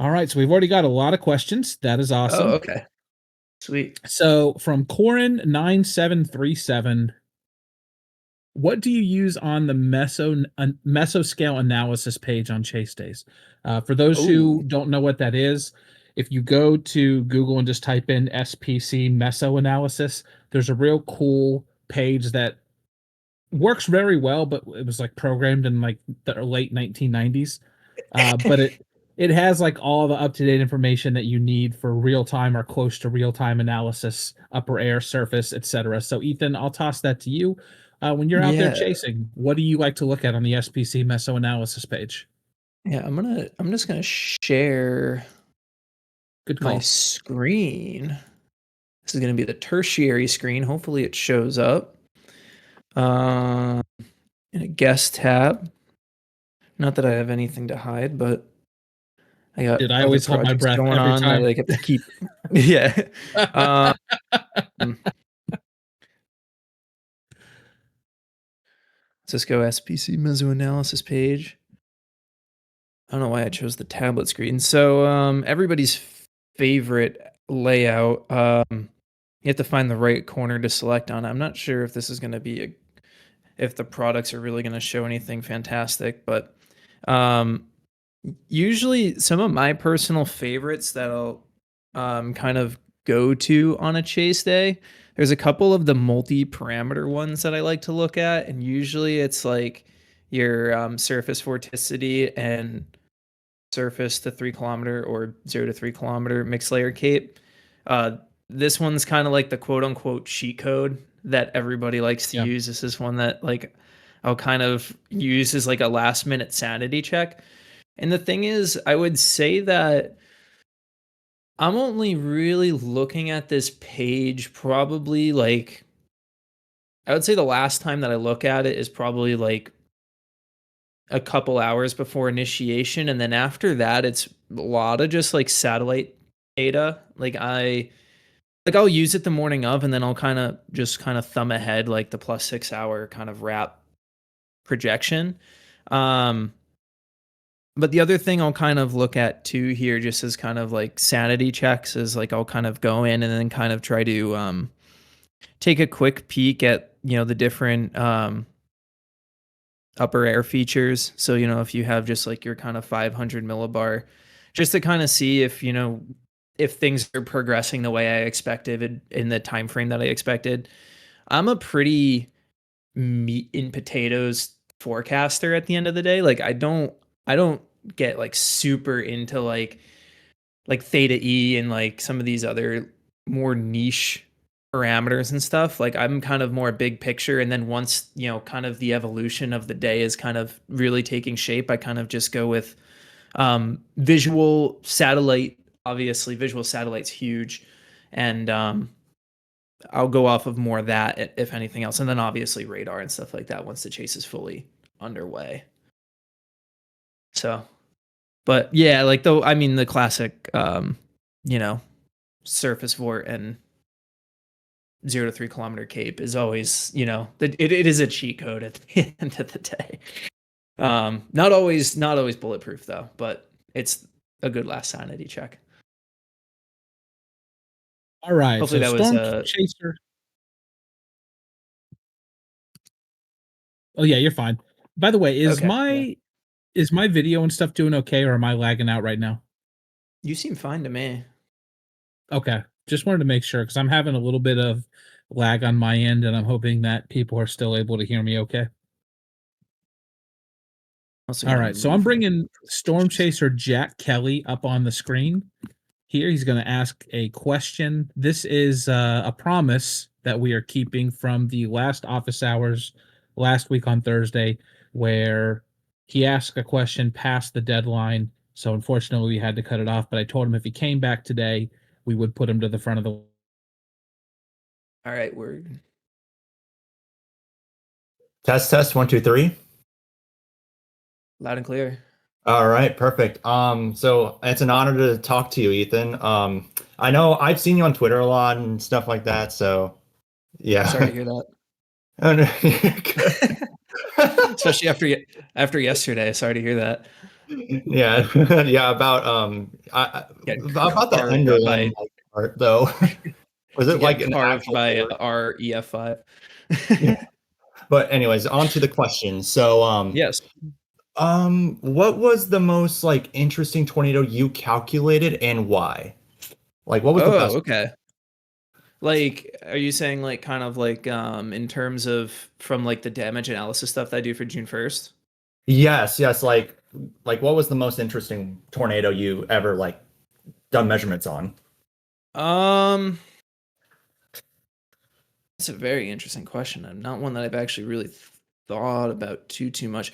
All right, so we've already got a lot of questions. That is awesome. Oh, okay. Sweet. So from Corin9737, what do you use on the mesoscale analysis page on Chase Days? For those who don't know what that is, if you go to Google and just type in SPC meso analysis, there's a real cool page that works very well, but it was like programmed in like the late 1990s. But it has like all the up-to-date information that you need for real-time or close to real-time analysis, upper air, surface, etc. So Ethan, I'll toss that to you. When you're out there chasing, what do you like to look at on the SPC meso analysis page? Yeah, I'm just gonna share Good call. my screen. This is gonna be the tertiary screen. Hopefully it shows up. In a guest tab. Not that I have anything to hide, but I got Did I other always hold my projects breath going every on that time? I like have to keep. Yeah. Cisco SPC Meso analysis page. I don't know why I chose the tablet screen. So everybody's favorite layout. You have to find the right corner to select on. I'm not sure if this is going to be if the products are really going to show anything fantastic, but usually some of my personal favorites that I'll kind of go to on a chase day. There's a couple of the multi-parameter ones that I like to look at, and usually it's like your surface vorticity and surface to 3 kilometer or 0 to 3 kilometer mixed layer cape. This one's kind of like the quote unquote cheat code that everybody likes to use. This is one that like I'll kind of use as like a last minute sanity check. And the thing is, I would say that I'm only really looking at this page probably like, I would say the last time that I look at it is probably like a couple hours before initiation. And then after that, it's a lot of just like satellite data. I'll use it the morning of, and then I'll kind of thumb ahead like the plus 6 hour kind of wrap projection. But the other thing I'll kind of look at too here, just as kind of like sanity checks, is like I'll kind of go in and then kind of try to take a quick peek at, you know, the different upper air features. So, you know, if you have just like your kind of 500 millibar, just to kind of see if, you know, if things are progressing the way I expected in the time frame that I expected. I'm a pretty meat and potatoes forecaster at the end of the day. Like I don't get like super into like theta E and like some of these other more niche parameters and stuff. Like I'm kind of more big picture, and then once, you know, kind of the evolution of the day is kind of really taking shape, I kind of just go with visual satellite. Obviously visual satellite's huge, and I'll go off of more of that if anything else, and then obviously radar and stuff like that once the chase is fully underway. So, but yeah, like though, I mean the classic, you know, surface vort and 0 to 3 kilometer cape is always, you know, it is a cheat code at the end of the day. Not always bulletproof though, but it's a good last sanity check. All right, Hopefully so that was Storm Chaser. Oh yeah, you're fine. By the way, is my video and stuff doing okay, or am I lagging out right now? You seem fine to me. Okay, just wanted to make sure because I'm having a little bit of lag on my end, and I'm hoping that people are still able to hear me okay. All right, so I'm bringing Storm Chaser Jack Kelly up on the screen. Here, he's going to ask a question. This is a promise that we are keeping from the last office hours last week on Thursday, where he asked a question past the deadline. So unfortunately, we had to cut it off. But I told him if he came back today, we would put him to the front of the. All right, word. Test 1 2 3. Loud and clear. All right, perfect. So it's an honor to talk to you, Ethan. I know I've seen you on Twitter a lot and stuff like that. So yeah. Sorry to hear that. Especially after yesterday. Sorry to hear that. Yeah, yeah. Get About the carved Enderlin by like, part though. Was it like get an carved actual by bird? REF5. Yeah. But anyways, on to the question. So, Yes. what was the most like interesting tornado you calculated and why? Like, what was the Oh, best? okay. Like, are you saying like kind of like in terms of from like the damage analysis stuff that I do for June 1st? Yes, yes. Like what was the most interesting tornado you ever like done measurements on? Um, that's a very interesting question, and not one that I've actually really thought about too much.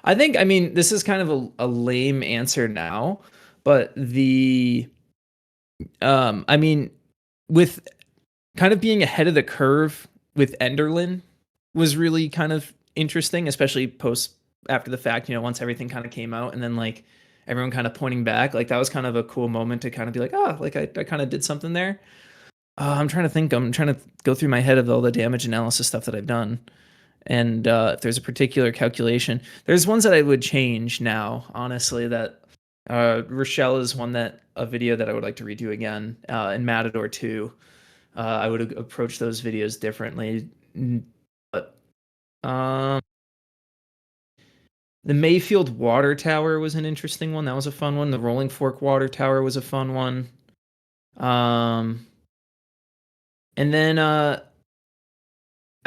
I mean, this is kind of a lame answer now, but I mean, with kind of being ahead of the curve with Enderlin was really kind of interesting, especially post after the fact, once everything kind of came out and then like everyone kind of pointing back, like that was kind of a cool moment to kind of be like, oh, like I kind of did something there. I'm trying to think. I'm trying to go through my head of all the damage analysis stuff that I've done. And if there's a particular calculation, there's ones that I would change now, honestly, that Rochelle is one that a video that I would like to redo again, and Matador 2. I would approach those videos differently. But um, the Mayfield Water Tower was an interesting one. That was a fun one. The Rolling Fork Water Tower was a fun one. Um, and then I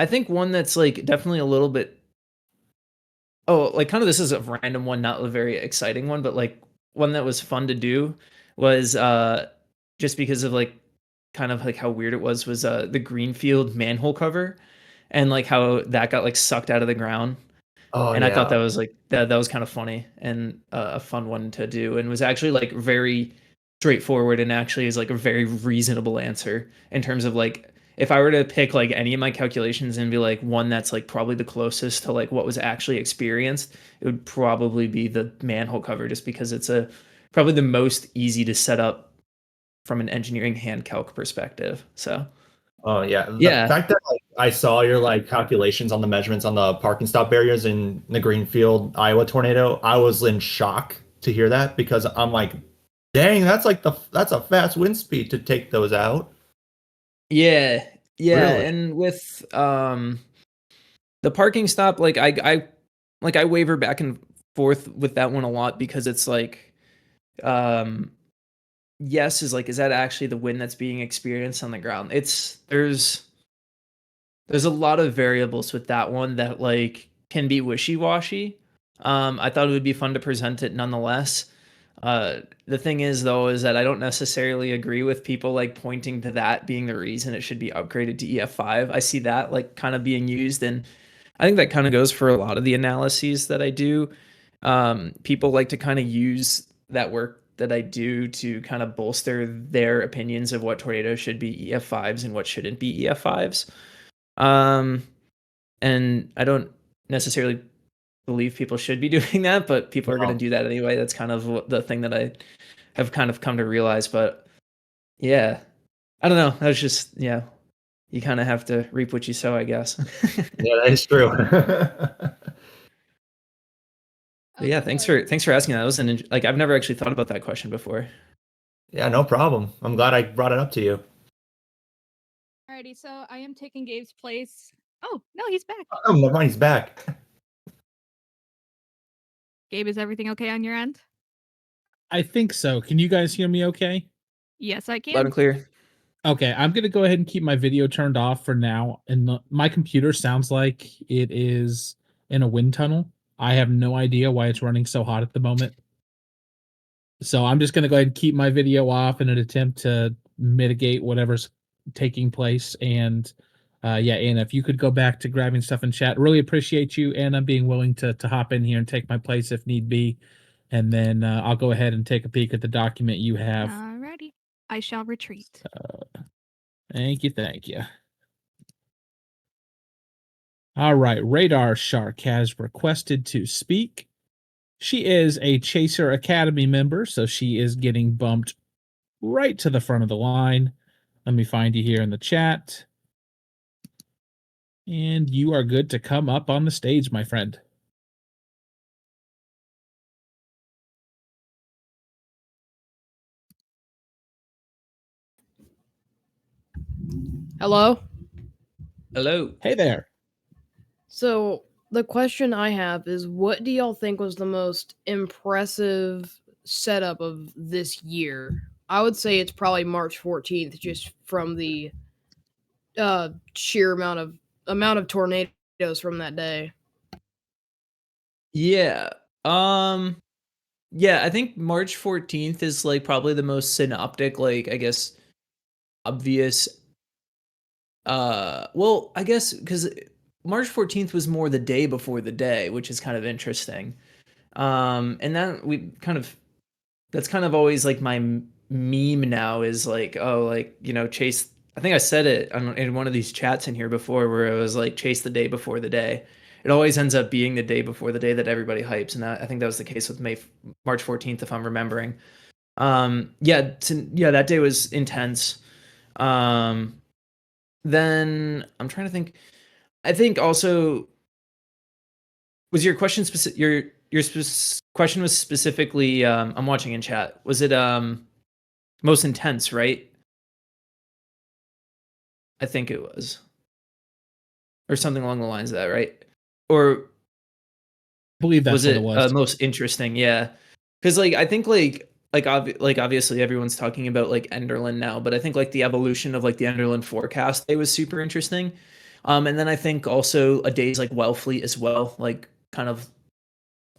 think one that's like definitely a little bit. Oh, like kind of this is a random one, not a very exciting one, but like one that was fun to do was just because of like kind of like how weird it was the Greenfield manhole cover and like how that got like sucked out of the ground. Oh And I thought yeah. that was like that was kind of funny and a fun one to do, and was actually like very straightforward, and actually is like a very reasonable answer in terms of like if I were to pick like any of my calculations and be like one that's like probably the closest to like what was actually experienced, it would probably be the manhole cover, just because it's a probably the most easy to set up from an engineering hand calc perspective. So Oh yeah. The yeah. fact that like I saw your like calculations on the measurements on the parking stop barriers in the Greenfield, Iowa tornado, I was in shock to hear that because I'm like, dang, that's a fast wind speed to take those out. Yeah, yeah, Really? and with the parking stop, like I waver back and forth with that one a lot, because it's like um yes is like, is that actually the wind that's being experienced on the ground? It's there's a lot of variables with that one that like can be wishy-washy. I thought it would be fun to present it nonetheless. The thing is though is that I don't necessarily agree with people like pointing to that being the reason it should be upgraded to EF5. I see that like kind of being used, and I think that kind of goes for a lot of the analyses that I do. People like to kind of use that work that I do to kind of bolster their opinions of what tornadoes should be EF5s and what shouldn't be EF5s. Um, and I don't necessarily believe people should be doing that, but people are going to No. do that anyway. That's kind of the thing that I have kind of come to realize. But yeah, I don't know. That's just, yeah, you kind of have to reap what you sow, I guess. Yeah, that is true. But yeah, thanks for asking that. That was like I've never actually thought about that question before. Yeah, no problem. I'm glad I brought it up to you. Alrighty, so I am taking Gabe's place. Oh, no, he's back. Oh, never mind, he's back. Gabe, is everything okay on your end? I think so. Can you guys hear me okay? Yes, I Loud can. and clear. Okay, I'm going to go ahead and keep my video turned off for now. And my computer sounds like it is in a wind tunnel. I have no idea why it's running so hot at the moment. So I'm just going to go ahead and keep my video off in an attempt to mitigate whatever's taking place. And yeah, Anna, if you could go back to grabbing stuff in chat, really appreciate you, Anna, being willing to hop in here and take my place if need be. And then I'll go ahead and take a peek at the document you have. Alrighty. I shall retreat. Thank you, thank you. All right, Radar Shark has requested to speak. She is a Chaser Academy member, so she is getting bumped right to the front of the line. Let me find you here in the chat. And you are good to come up on the stage, my friend. Hello? Hello. Hey there. So, the question I have is what do y'all think was the most impressive setup of this year? I would say it's probably March 14th just from the sheer amount of tornadoes from that day. Yeah. Yeah, I think March 14th is like probably the most synoptic, like I guess obvious well, I guess cuz March 14th was more the day before the day, which is kind of interesting. And that we kind of that's kind of always like my meme now is like, oh, like, chase. I think I said it in one of these chats in here before where it was like, chase the day before the day. It always ends up being the day before the day that everybody hypes. And I think that was the case with March 14th, if I'm remembering. Yeah, that day was intense. Then I'm trying to think. I think also was your question specific. Question was specifically. I'm watching in chat. Was it most intense, right? I think it was, or something along the lines of that, right? Or I believe that's was what it it was. most interesting? Yeah, because like I think like obviously everyone's talking about like Enderlin now, but I think like the evolution of like the Enderlin forecast day was super interesting. And then I think also a days like Wellfleet as well, like kind of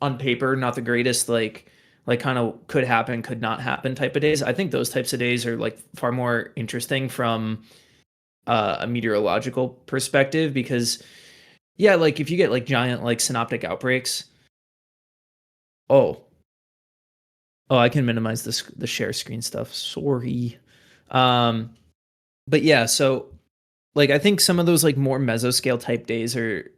on paper not the greatest, like kind of could happen, could not happen type of days. I think those types of days are like far more interesting from a meteorological perspective because yeah, like if you get like giant like synoptic outbreaks. Oh, I can minimize the share screen stuff. Sorry. Um, but yeah, so like I think some of those like more mesoscale type days are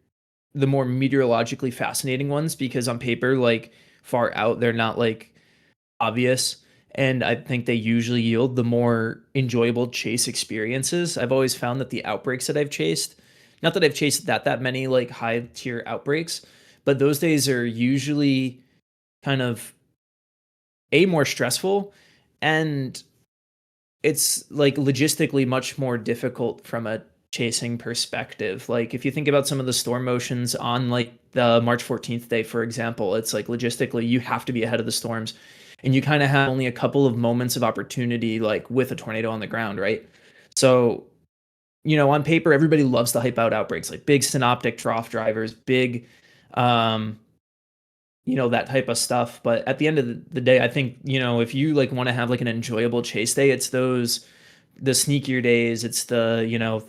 the more meteorologically fascinating ones because on paper, like far out, they're not like obvious. And I think they usually yield the more enjoyable chase experiences. I've always found that the outbreaks that I've chased, not that I've chased that many like high tier outbreaks, but those days are usually kind of more stressful and it's like logistically much more difficult from a chasing perspective. Like if you think about some of the storm motions on like the March 14th day, for example, it's like logistically you have to be ahead of the storms and you kind of have only a couple of moments of opportunity like with a tornado on the ground, right? So, on paper, everybody loves to hype out outbreaks, like big synoptic trough drivers, big um that type of stuff. But at the end of the day, I think, if you like want to have like an enjoyable chase day, it's the sneakier days. It's the,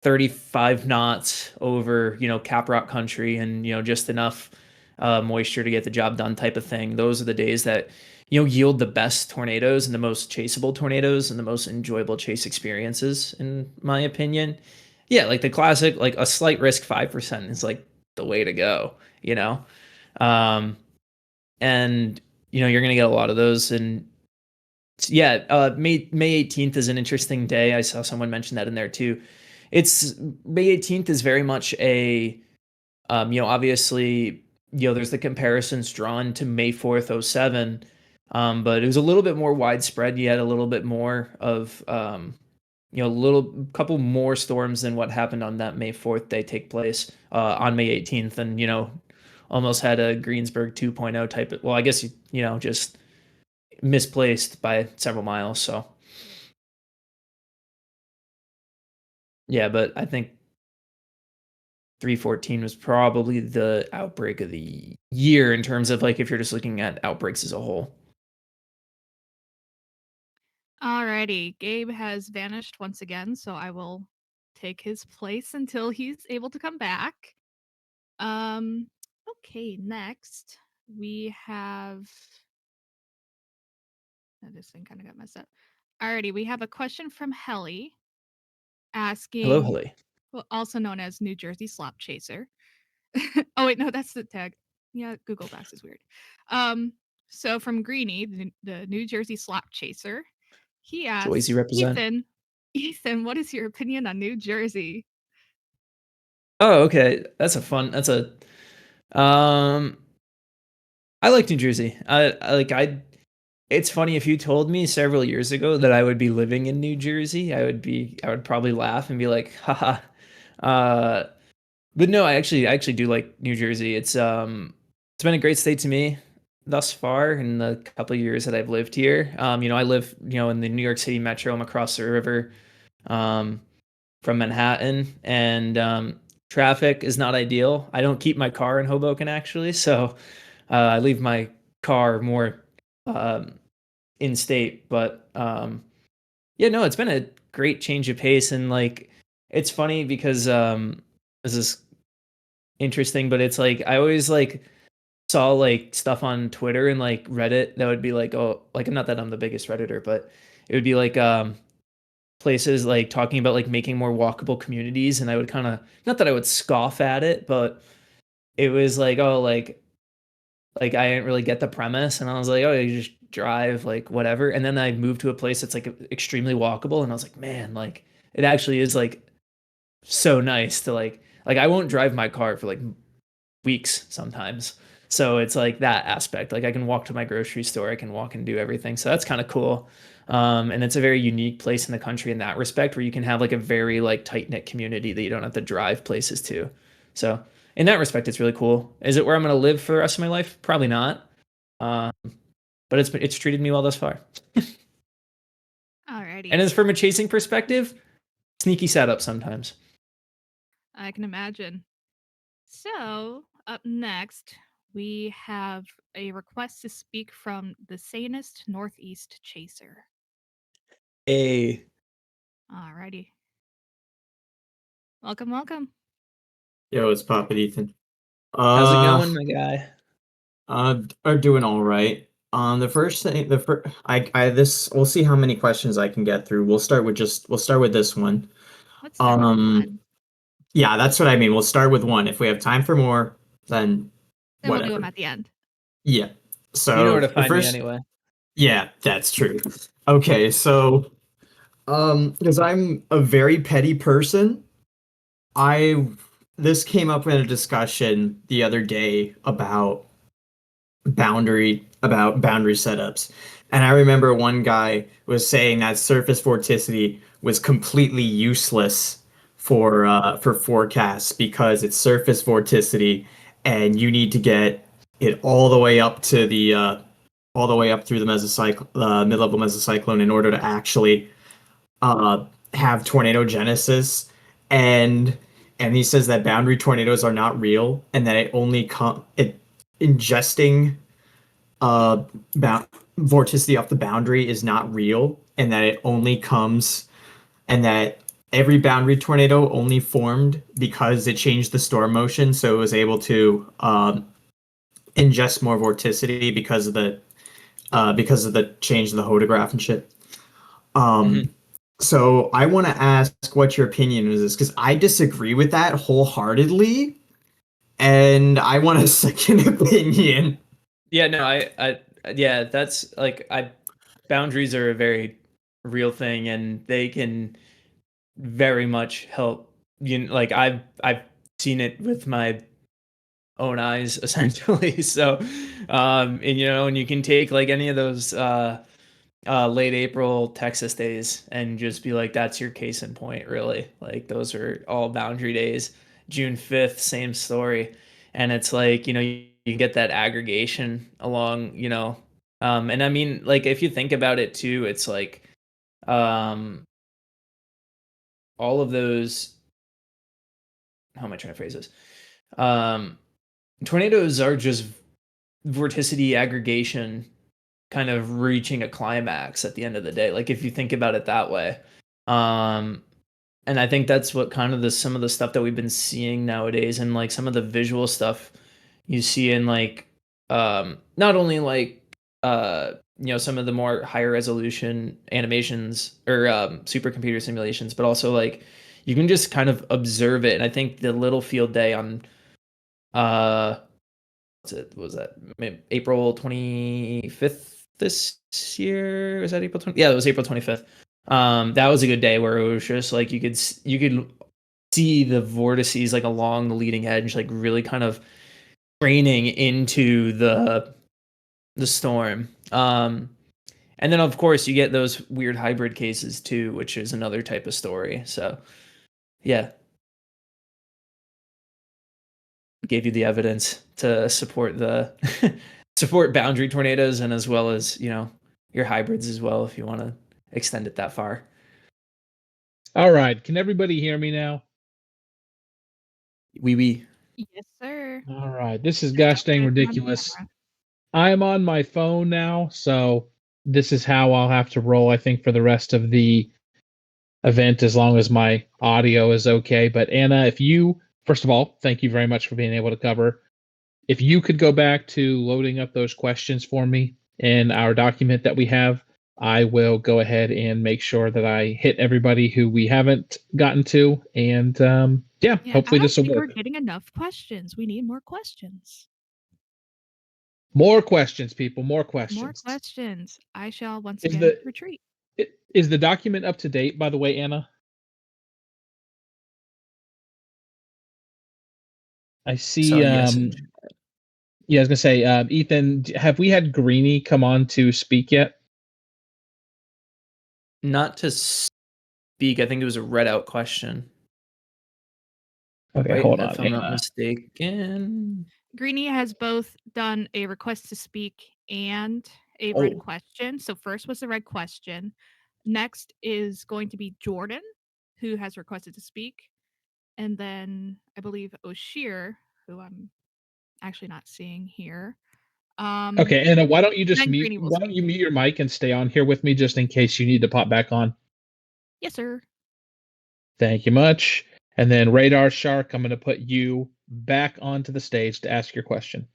35 knots over, Caprock country and, just enough moisture to get the job done type of thing. Those are the days that, yield the best tornadoes and the most chaseable tornadoes and the most enjoyable chase experiences, in my opinion. Yeah, like the classic, like a slight risk 5% is like the way to go, you know? Um, and you're gonna get a lot of those. And yeah, May 18th is an interesting day. I saw someone mention that in there too. It's May 18th is very much a obviously there's the comparisons drawn to May 4th 07, but it was a little bit more widespread. You had a little bit more of a little couple more storms than what happened on that May 4th day take place on May 18th, and almost had a Greensburg 2.0 type of, well, I guess just misplaced by several miles. So yeah, but I think 314 was probably the outbreak of the year in terms of like if you're just looking at outbreaks as a whole. Alrighty, Gabe has vanished once again, so I will take his place until he's able to come back. Um, okay, next we have. Oh, this thing kind of got messed up. Alrighty, we have a question from Helly Hello, asking, Helly. well, also known as New Jersey Slop Chaser. Oh wait, no, that's the tag. Yeah, Google Docs is weird. So from Greeny, the New Jersey Slop Chaser, he asks, Joyzy represent. Ethan, what is your opinion on New Jersey? Oh, okay. That's um I like New Jersey. I like It's funny, if you told me several years ago that I would be living in New Jersey, I would probably laugh and be like, haha. Uh, but no, I actually do like New Jersey. It's been a great state to me thus far in the couple of years that I've lived here. I live, in the New York City metro. I'm across the river um, from Manhattan, and traffic is not ideal. I don't keep my car in Hoboken actually, so I leave my car more um, in state. But yeah, no, it's been a great change of pace, and like it's funny because this is interesting, but it's like I always like saw like stuff on Twitter and like Reddit that would be like, oh, like not that I'm the biggest Redditor, but it would be like places like talking about like making more walkable communities, and I would kind of, not that I would scoff at it, but it was like, oh, like I didn't really get the premise, and I was like, oh, you just drive like whatever, and then I moved to a place that's like extremely walkable, and I was like, man, like it actually is like so nice to like I won't drive my car for like weeks sometimes. So it's like that aspect. Like I can walk to my grocery store, I can walk and do everything. So that's kind of cool. And it's a very unique place in the country in that respect, where you can have like a very like tight knit community that you don't have to drive places to. So in that respect, it's really cool. Is it where I'm going to live for the rest of my life? Probably not. Um, but it's treated me well thus far. Alrighty. And as from a chasing perspective, sneaky setup sometimes. I can imagine. So, up next, we have a request to speak from the sanest Northeast Chaser. Alrighty. Welcome, welcome. Yo, it's Papa Ethan. How's it going, my guy? Are doing all right. The first thing, this, we'll see how many questions I can get through. We'll start with this one. Let's start with one. Yeah, that's what I mean. We'll start with one. If we have time for more, then Then whatever. we'll do them at the end. Yeah. So You know where to find me first, anyway. yeah, that's true. Okay, so because I'm a very petty person, this came up in a discussion the other day about boundary setups. And I remember one guy was saying that surface vorticity was completely useless for forecasts because it's surface vorticity and you need to get it all the way up to the all the way up through the mid-level mesocyclone in order to actually have tornado genesis. And he says that boundary tornadoes are not real and that ingesting vorticity off the boundary is not real, and that it only comes, and that every boundary tornado only formed because it changed the storm motion, so it was able to ingest more vorticity because of the change in the hodograph and shit. So I want to ask what your opinion is, because I disagree with that wholeheartedly, and I want a second opinion. Yeah, no, yeah, that's like boundaries are a very real thing, and they can very much help. Like I've seen it with my own eyes essentially. So, and and you can take like any of those late April Texas days and just be like, that's your case in point, really. Like those are all boundary days. June 5th, same story. And it's like, you get that aggregation along, and I mean, like, if you think about it too, it's like, all of those, how am I trying to phrase this? Tornadoes are just vorticity aggregation kind of reaching a climax at the end of the day, like if you think about it that way. And I think that's what kind of some of the stuff that we've been seeing nowadays, and like some of the visual stuff you see in like not only like some of the more higher resolution animations or supercomputer simulations, but also like you can just kind of observe it. And I think the little field day on was that April 25th this year? Was that April 20th? Yeah, it was April 25th. That was a good day where it was just like you could see the vortices like along the leading edge, like really kind of draining into the storm. And then of course you get those weird hybrid cases too, which is another type of story. So yeah. Gave you the evidence to support the support boundary tornadoes, and as well as, you know, your hybrids as well, if you want to extend it that far. All right. Can everybody hear me now? Oui. Yes, sir. All right. This is Just gosh don't dang get it on ridiculous. camera. I'm on my phone now, so this is how I'll have to roll, I think, for the rest of the event, as long as my audio is okay. But Anna, if you, first of all, thank you very much for being able to cover. If you could go back to loading up those questions for me in our document that we have, I will go ahead and make sure that I hit everybody who we haven't gotten to. And yeah, Yeah, hopefully I don't this will think we're work. getting enough questions. We need more questions. More questions, people. More More questions. questions. I shall once Is again retreat. is the document up to date, by the way, Anna? I see. So yes, Yeah, I was gonna say, Ethan, have we had Greeny come on to speak yet? not to speak. I think it was a read out question. Okay, Right? hold If on, I'm not Anna. mistaken. Greeny has both done a request to speak and a red question. So first was the red question. Next is going to be Jordan, who has requested to speak. And then I believe O'Shear, who I'm actually not seeing here. Okay, Anna, why don't you just then mute? Greeny will Why don't speak. you mute your mic and stay on here with me, just in case you need to pop back on? Yes, sir. Thank you much. And then Radar Shark, I'm going to put you back onto the stage to ask your question.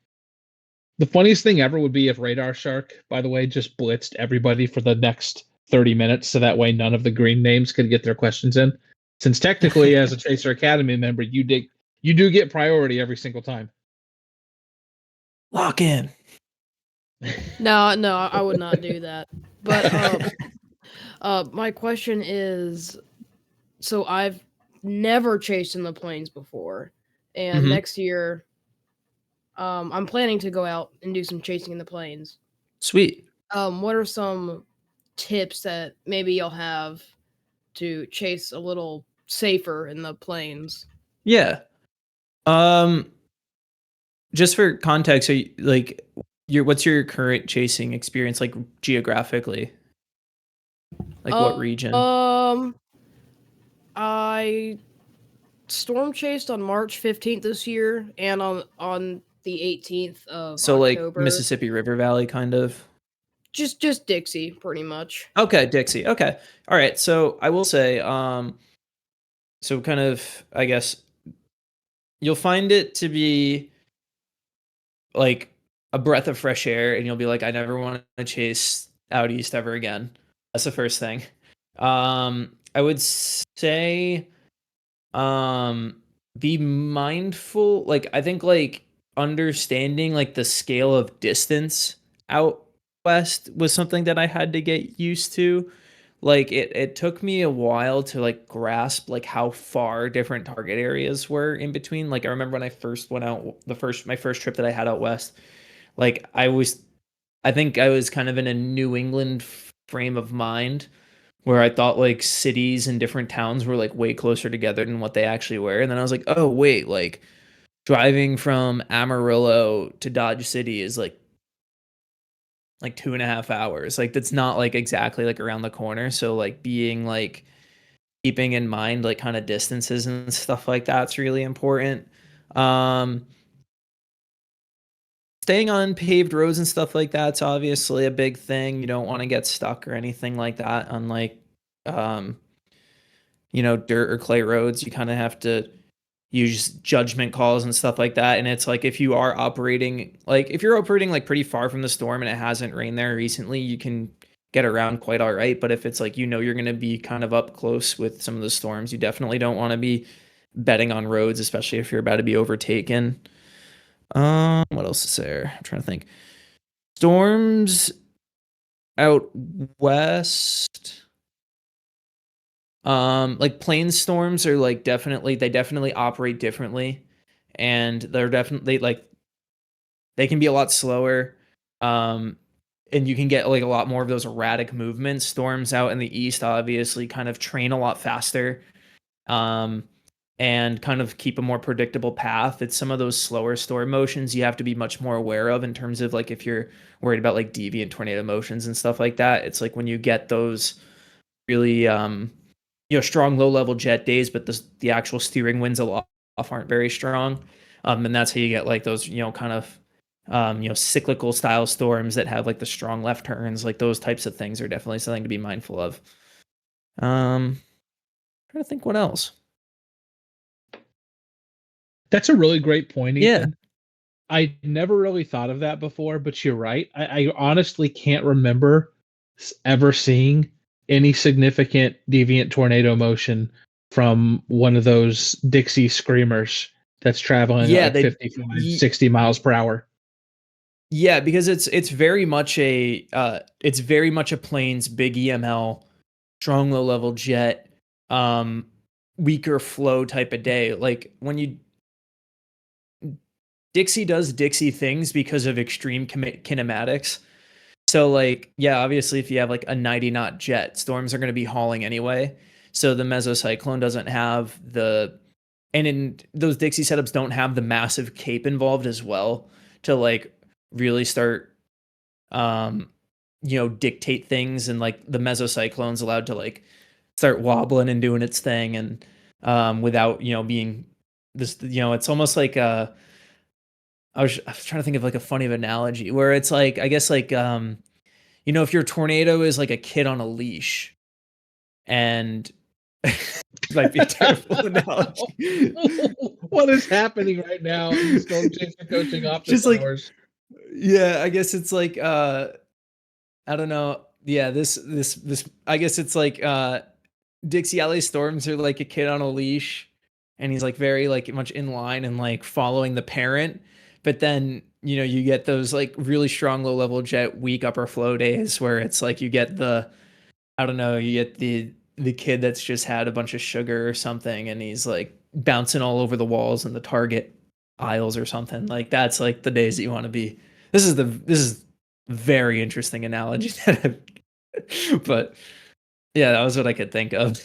The funniest thing ever would be if Radar Shark, by the way, just blitzed everybody for the next 30 minutes, so that way none of the green names could get their questions in. Since technically, as a Tracer Academy member, you do get priority every single time. Lock in. No, I would not do that. But my question is, so I've never chased in the plains before, and next year, I'm planning to go out and do some chasing in the plains. Sweet. What are some tips that maybe you'll have to chase a little safer in the plains? Yeah. Just for context, are you, like, what's your current chasing experience like geographically? Like what region? I storm chased on March 15th this year, and on the 18th of So like October. Mississippi River Valley kind of. Just Dixie, pretty much. Okay, Dixie. Okay. All right. So I will say, so kind of, I guess you'll find it to be like a breath of fresh air, and you'll be like, I never want to chase out east ever again. That's the first thing. I would say, be mindful. Like, I think like understanding like the scale of distance out west was something that I had to get used to. Like it took me a while to like grasp like how far different target areas were in between. Like I remember when I first went out my first trip that I had out west, like I think I was kind of in a New England frame of mind where I thought like cities and different towns were like way closer together than what they actually were. And then I was like, oh wait, like driving from Amarillo to Dodge City is like 2.5 hours. Like that's not like exactly like around the corner. So like being like keeping in mind like kind of distances and stuff like that's really important. Staying on paved roads and stuff like that's obviously a big thing. You don't want to get stuck or anything like that on like dirt or clay roads. You kind of have to use judgment calls and stuff like that. And it's like if you're operating like pretty far from the storm and it hasn't rained there recently, you can get around quite all right. But if it's like you're going to be kind of up close with some of the storms, you definitely don't want to be betting on roads, especially if you're about to be overtaken. What else is there? I'm trying to think. Storms out west. Like plains storms are like they definitely operate differently, and they're definitely like they can be a lot slower. and you can get like a lot more of those erratic movements. Storms out in the east obviously kind of train a lot faster, and kind of keep a more predictable path. It's some of those slower storm motions you have to be much more aware of in terms of like if you're worried about like deviant tornado motions and stuff like that. It's like when you get those really strong low level jet days, but the actual steering winds off aren't very strong, and that's how you get like those kind of cyclical style storms that have like the strong left turns. Like those types of things are definitely something to be mindful of. Trying to think what else. That's a really great point, Ethan. Yeah. I never really thought of that before, but you're right. I honestly can't remember ever seeing any significant deviant tornado motion from one of those Dixie screamers that's traveling at like 55, 60 miles per hour. Yeah, because it's very much a plains big EML, strong low level jet, weaker flow type of day. Like when Dixie does Dixie things because of extreme kinematics. So like, yeah, obviously if you have like a 90 knot jet, storms are going to be hauling anyway. So the mesocyclone doesn't have and in those Dixie setups don't have the massive cape involved as well to like really start, dictate things. And like the mesocyclone's allowed to like start wobbling and doing its thing. And without, being this, it's almost like I was trying to think of like a funny analogy where it's like, I guess like, if your tornado is like a kid on a leash, and this might be a terrible analogy. What is happening right now in the Storm Chaser Coaching office Just like, hours? Yeah, I guess it's like, I don't know. Yeah, this, I guess it's like, Dixie Alley Storms are like a kid on a leash, and he's like very like much in line and like following the parent. But then, you get those like really strong low level jet weak upper flow days where it's like you get you get the kid that's just had a bunch of sugar or something, and he's like bouncing all over the walls in the Target aisles or something. Like that's like the days that you want to be. This is very interesting analogy. But yeah, that was what I could think of.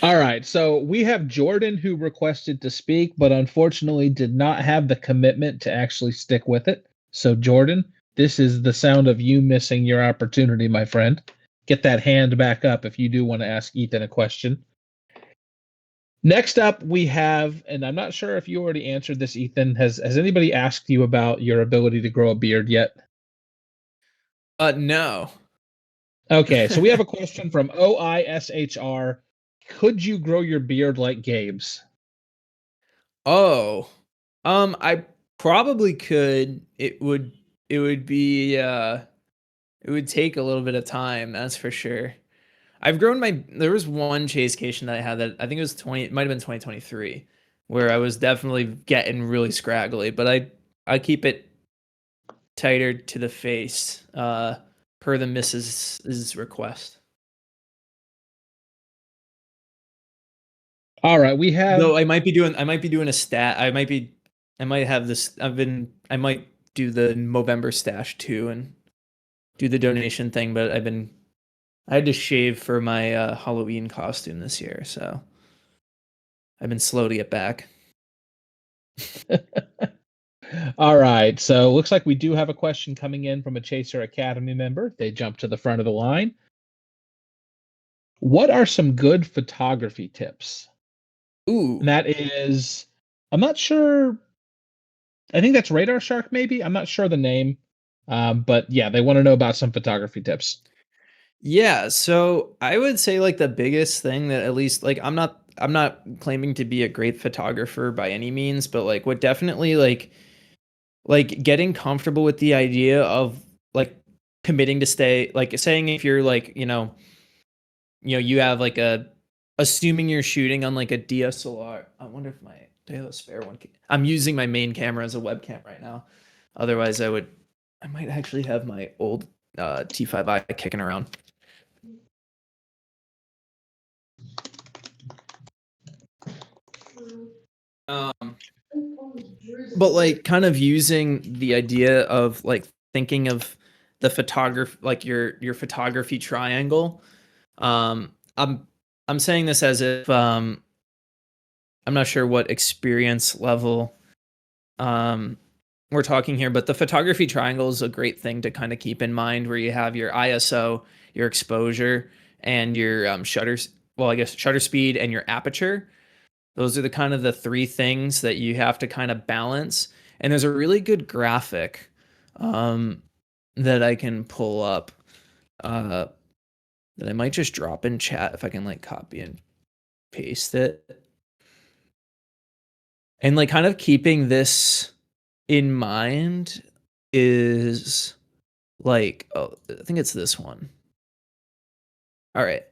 All right, so we have Jordan who requested to speak, but unfortunately did not have the commitment to actually stick with it. So Jordan, this is the sound of you missing your opportunity, my friend. Get that hand back up if you do want to ask Ethan a question. Next up, we have, and I'm not sure if you already answered this, Ethan. Has anybody asked you about your ability to grow a beard yet? No. Okay, so we have a question from OISHR. Could you grow your beard like Gabe's? Oh, I probably could. It would be, it would take a little bit of time, that's for sure. I've grown there was one chasecation that I had that I think it might have been 2023, where I was definitely getting really scraggly, but I keep it tighter to the face, per the Mrs.'s request. All right, we have. Though I might be doing a stat. I might have this. I might do the Movember stash too and do the donation thing. But I had to shave for my Halloween costume this year, so I've been slow to get back. All right, so looks like we do have a question coming in from a Chaser Academy member. They jumped to the front of the line. What are some good photography tips? Ooh. And that is, I'm not sure. I think that's Radar Shark, maybe. I'm not sure the name. But yeah, they want to know about some photography tips. Yeah, so I would say like the biggest thing that, at least like I'm not claiming to be a great photographer by any means, but like what definitely like getting comfortable with the idea of like committing to stay, like saying if you're like, you have like assuming you're shooting on like a DSLR. I wonder if do I have a spare one? I'm using my main camera as a webcam right now. Otherwise I might actually have my old T5i kicking around. But like kind of using the idea of like thinking of the photography, like your photography triangle. I'm saying this as if I'm not sure what experience level we're talking here, but the photography triangle is a great thing to kind of keep in mind, where you have your ISO, your exposure, and your shutters. Well, I guess shutter speed and your aperture. Those are the kind of the three things that you have to kind of balance. And there's a really good graphic that I can pull up that I might just drop in chat if I can like copy and paste it. And like kind of keeping this in mind is like, oh, I think it's this one. All right.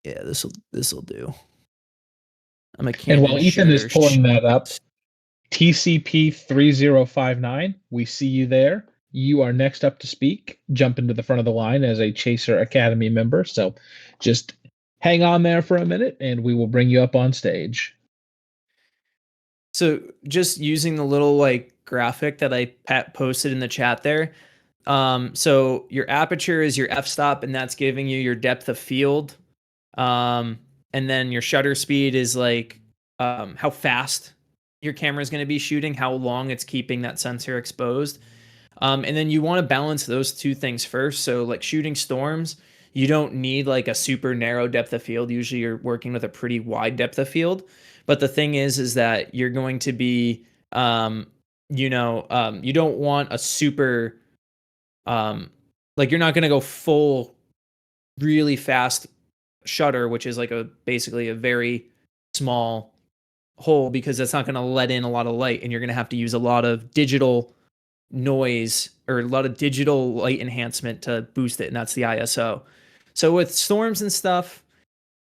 Yeah, this'll do. I'm a And while Canon Ethan is shutter pulling that up, TCP 3059, we see you there. You are next up to speak. Jump into the front of the line as a Chaser Academy member. So just hang on there for a minute and we will bring you up on stage. So just using the little like graphic that I posted in the chat there. So your aperture is your f-stop, and that's giving you your depth of field. And then your shutter speed is like how fast your camera is going to be shooting, how long it's keeping that sensor exposed. And then you want to balance those two things first. So like shooting storms, you don't need like a super narrow depth of field. Usually you're working with a pretty wide depth of field. But the thing is that you're going to be, you don't want a super, like you're not going to go full really fast shutter, which is like basically a very small hole, because that's not going to let in a lot of light, and you're going to have to use a lot of digital noise or a lot of digital light enhancement to boost it, and that's the ISO. So with storms and stuff,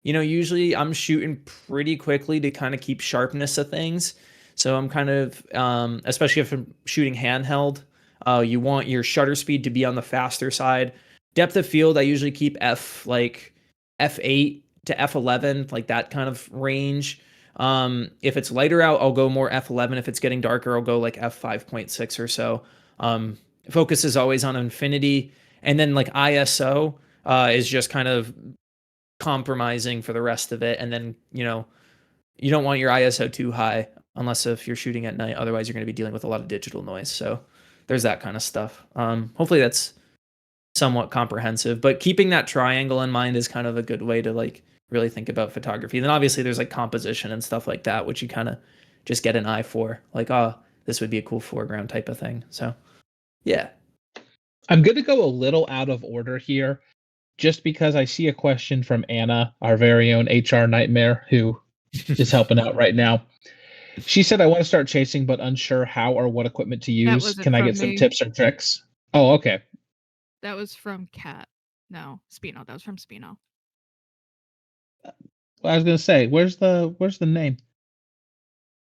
usually I'm shooting pretty quickly to kind of keep sharpness of things. So I'm kind of, especially if I'm shooting handheld, you want your shutter speed to be on the faster side. Depth of field, I usually keep F8 to F11, like that kind of range. If it's lighter out, I'll go more F11. If it's getting darker, I'll go like F5.6 or so. Focus is always on infinity. And then like ISO is just kind of compromising for the rest of it. And then, you don't want your ISO too high unless if you're shooting at night. Otherwise, you're going to be dealing with a lot of digital noise. So there's that kind of stuff. Hopefully that's somewhat comprehensive, but keeping that triangle in mind is kind of a good way to like really think about photography. And then obviously there's like composition and stuff like that, which you kind of just get an eye for, like, oh, this would be a cool foreground type of thing. So yeah. I'm going to go a little out of order here, just because I see a question from Anna, our very own HR nightmare, who is helping out right now. She said, I want to start chasing, but unsure how or what equipment to use. Can I get some tips or tricks? Oh, okay. That was from Kat. No, Spino. That was from Spino. Well, I was going to say, where's the name?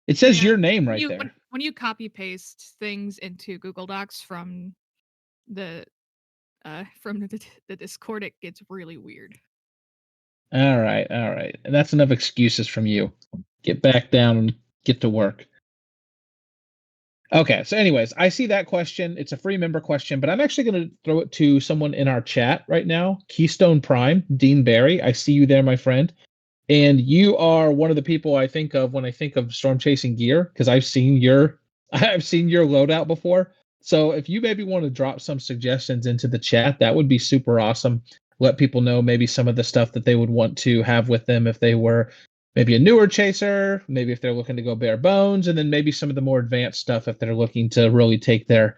It says your name right there. When you copy paste things into Google Docs from the Discord, it gets really weird. All right. And that's enough excuses from you. Get back down and get to work. Okay, so anyways, I see that question. It's a free member question, but I'm actually going to throw it to someone in our chat right now. Keystone Prime, Dean Barry. I see you there, my friend. And you are one of the people I think of when I think of storm chasing gear, because I've seen your loadout before. So if you maybe want to drop some suggestions into the chat, that would be super awesome. Let people know maybe some of the stuff that they would want to have with them if they were maybe a newer chaser, maybe if they're looking to go bare bones, and then maybe some of the more advanced stuff if they're looking to really take their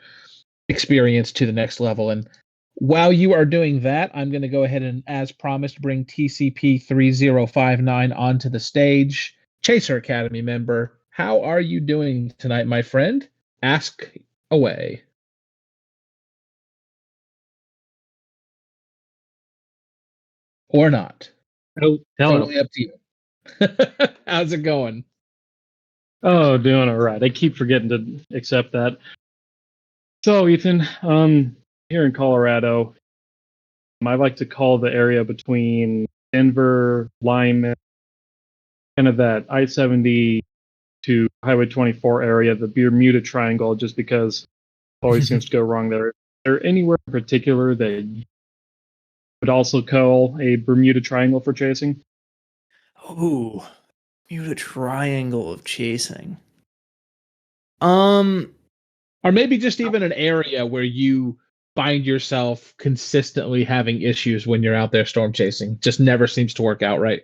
experience to the next level. And while you are doing that, I'm going to go ahead and, as promised, bring TCP 3059 onto the stage. Chaser Academy member, how are you doing tonight, my friend? Ask away. Or not. Oh, totally up to you. How's it going? Oh, doing all right. I keep forgetting to accept that. So, Ethan, here in Colorado, I like to call the area between Denver, Lyman, kind of that I-70 to Highway 24 area, the Bermuda Triangle, just because it always seems to go wrong there. Is there anywhere in particular that you would also call a Bermuda Triangle for chasing? Ooh, Bermuda Triangle of chasing. Or maybe just even an area where you find yourself consistently having issues when you're out there storm chasing. Just never seems to work out right.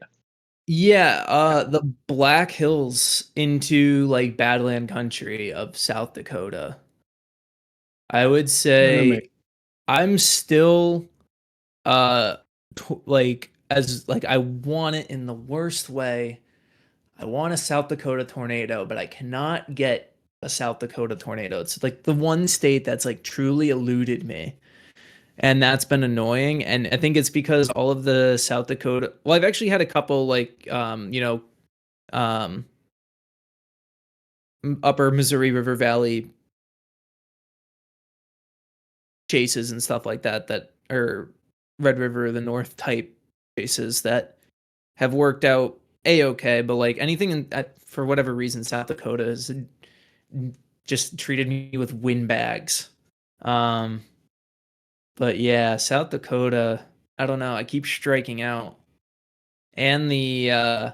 Yeah, the Black Hills into like Badland country of South Dakota. I would say I'm still like I want it in the worst way. I want a South Dakota tornado, but I cannot get a South Dakota tornado. It's like the one state that's like truly eluded me. And that's been annoying. And I think it's because all of the South Dakota, well, I've actually had a couple like upper Missouri River Valley chases and stuff like that are Red River the North type chases that have worked out a-okay, but like anything for whatever reason South Dakota has just treated me with windbags. But yeah, South Dakota, I don't know, I keep striking out. And the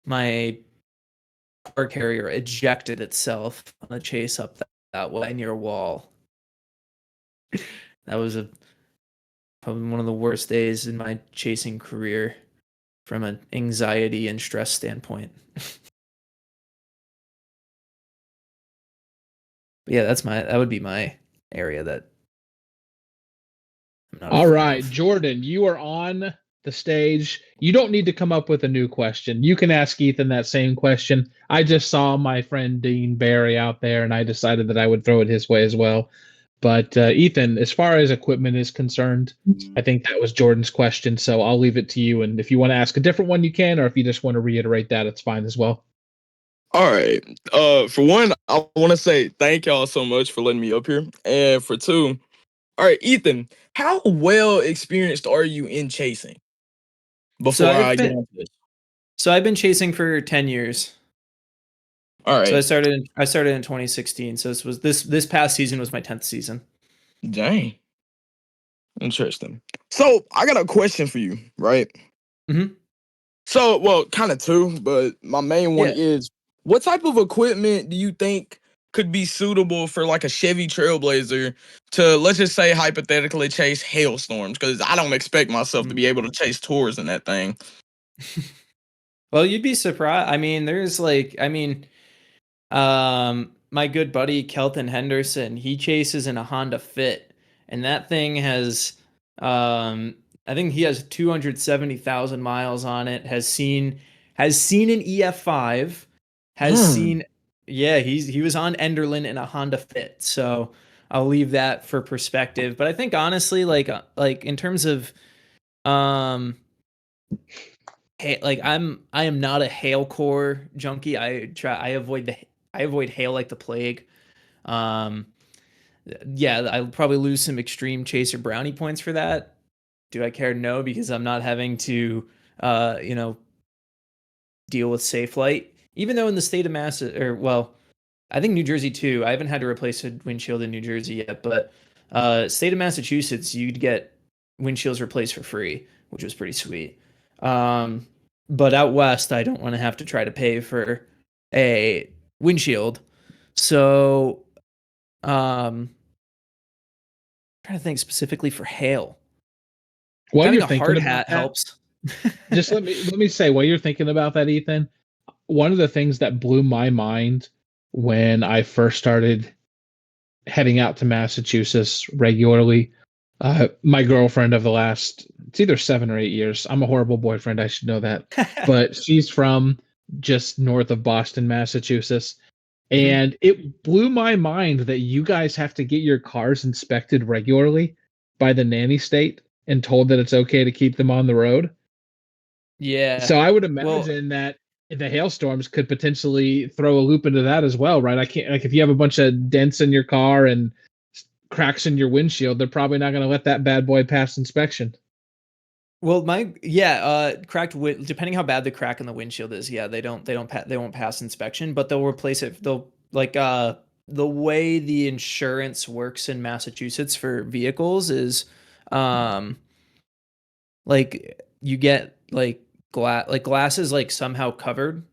my car carrier ejected itself on a chase up that way near a wall. That was probably one of the worst days in my chasing career from an anxiety and stress standpoint. But yeah, that would be my area that I'm not All afraid right, of. Jordan, you are on the stage. You don't need to come up with a new question. You can ask Ethan that same question. I just saw my friend Dean Barry out there, and I decided that I would throw it his way as well. But Ethan, as far as equipment is concerned, I think that was Jordan's question, so I'll leave it to you. And if you want to ask a different one, you can, or if you just want to reiterate that, it's fine as well. All right. For one, I want to say thank y'all so much for letting me up here. And for two, all right, Ethan, how well experienced are you in chasing? Before I get into this. So I've been chasing for 10 years. All right. So I started in 2016. So this past season was my 10th season. Dang. Interesting. So I got a question for you, right? Mm-hmm. So, well, kind of two, but my main one is, what type of equipment do you think could be suitable for like a Chevy Trailblazer to, let's just say, hypothetically chase hailstorms? Because I don't expect myself to be able to chase tours in that thing. Well, you'd be surprised. I mean, my good buddy Kelton Henderson, he chases in a Honda Fit, and that thing has, I think he has 270,000 miles on it. Has seen an EF5. He was on Enderlin in a Honda Fit. So I'll leave that for perspective. But I think honestly, like in terms of, I am not a hail core junkie. I avoid hail like the plague. I'll probably lose some extreme chaser brownie points for that. Do I care? No, because I'm not having to, deal with safe light. Even though in the state of I think New Jersey too. I haven't had to replace a windshield in New Jersey yet, but state of Massachusetts, you'd get windshields replaced for free, which was pretty sweet. But out west, I don't want to have to try to pay for a windshield. So, trying to think specifically for hail. While Having you're a thinking hard about hat that, helps. just let me say, while you're thinking about that, Ethan, one of the things that blew my mind when I first started heading out to Massachusetts regularly, my girlfriend of the last, it's either 7 or 8 years. I'm a horrible boyfriend, I should know that. But she's from just north of Boston, Massachusetts. And it blew my mind that you guys have to get your cars inspected regularly by the nanny state and told that it's okay to keep them on the road. Yeah. So I would imagine that the hailstorms could potentially throw a loop into that as well, right? I can't, like, if you have a bunch of dents in your car and cracks in your windshield, they're probably not going to let that bad boy pass inspection. Well, cracked depending how bad the crack in the windshield is, yeah, they won't pass inspection, but they'll replace it. They'll like the way the insurance works in Massachusetts for vehicles is um like you get glass is like somehow covered.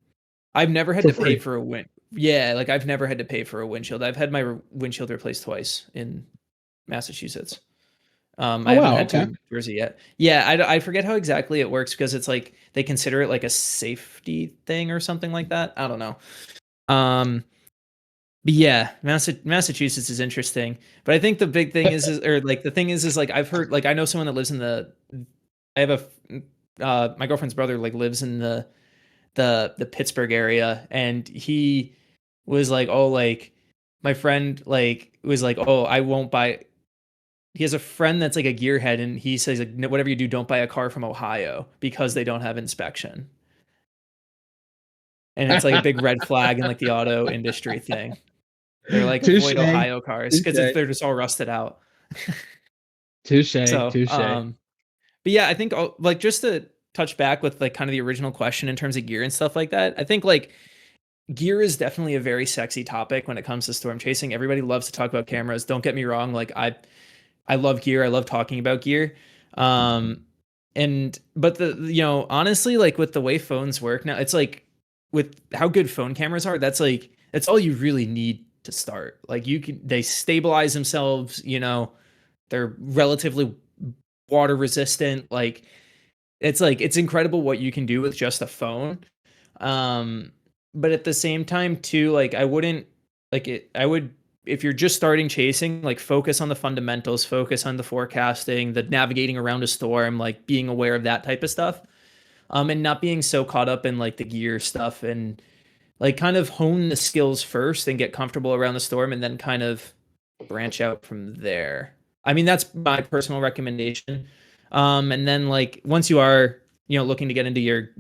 I've never had For to pay free. for a win. Yeah, like I've never had to pay for a windshield. I've had my windshield replaced twice in Massachusetts. I Oh haven't wow, had to okay. in Jersey yet. Yeah, I forget how exactly it works because it's like they consider it like a safety thing or something like that. I don't know. Um, but yeah, Massachusetts is interesting. But I think the big thing is or like the thing is like I've heard like I know someone that lives in the. I have my girlfriend's brother like lives in the Pittsburgh area, and he was like, oh, like my friend like was like, oh, I won't buy. He has a friend that's like a gearhead, and he says like, whatever you do, don't buy a car from Ohio because they don't have inspection. And it's like a big red flag in like the auto industry thing. They're like Touche. avoid Ohio cars because Touche. they're just all rusted out. Touche. So, Touche. but yeah, I think like just to touch back with like kind of the original question in terms of gear and stuff like that. I think like gear is definitely a very sexy topic when it comes to storm chasing. Everybody loves to talk about cameras. Don't get me wrong. Like I love gear. I love talking about gear. But honestly, like with the way phones work now, it's like with how good phone cameras are, that's all you really need to start. Like they stabilize themselves, they're relatively water resistant. Like it's incredible what you can do with just a phone. Um, but at the same time too, like I would if you're just starting chasing, like focus on the fundamentals, focus on the forecasting, the navigating around a storm, like being aware of that type of stuff. And not being so caught up in like the gear stuff and like kind of hone the skills first and get comfortable around the storm and then kind of branch out from there. I mean, that's my personal recommendation. And then like once you are, looking to get into your,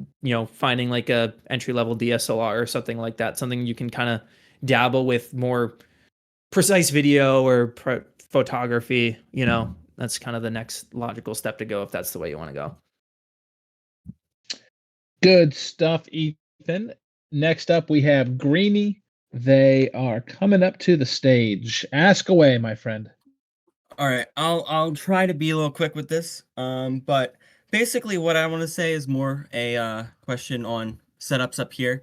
finding like a entry level DSLR or something like that, something you can kind of dabble with more precise video or photography, that's kind of the next logical step to go if that's the way you want to go. Good stuff, Ethan. Next up, we have Greeny. They are coming up to the stage. Ask away, my friend. All right, I'll try to be a little quick with this. But basically, what I want to say is more a question on setups up here.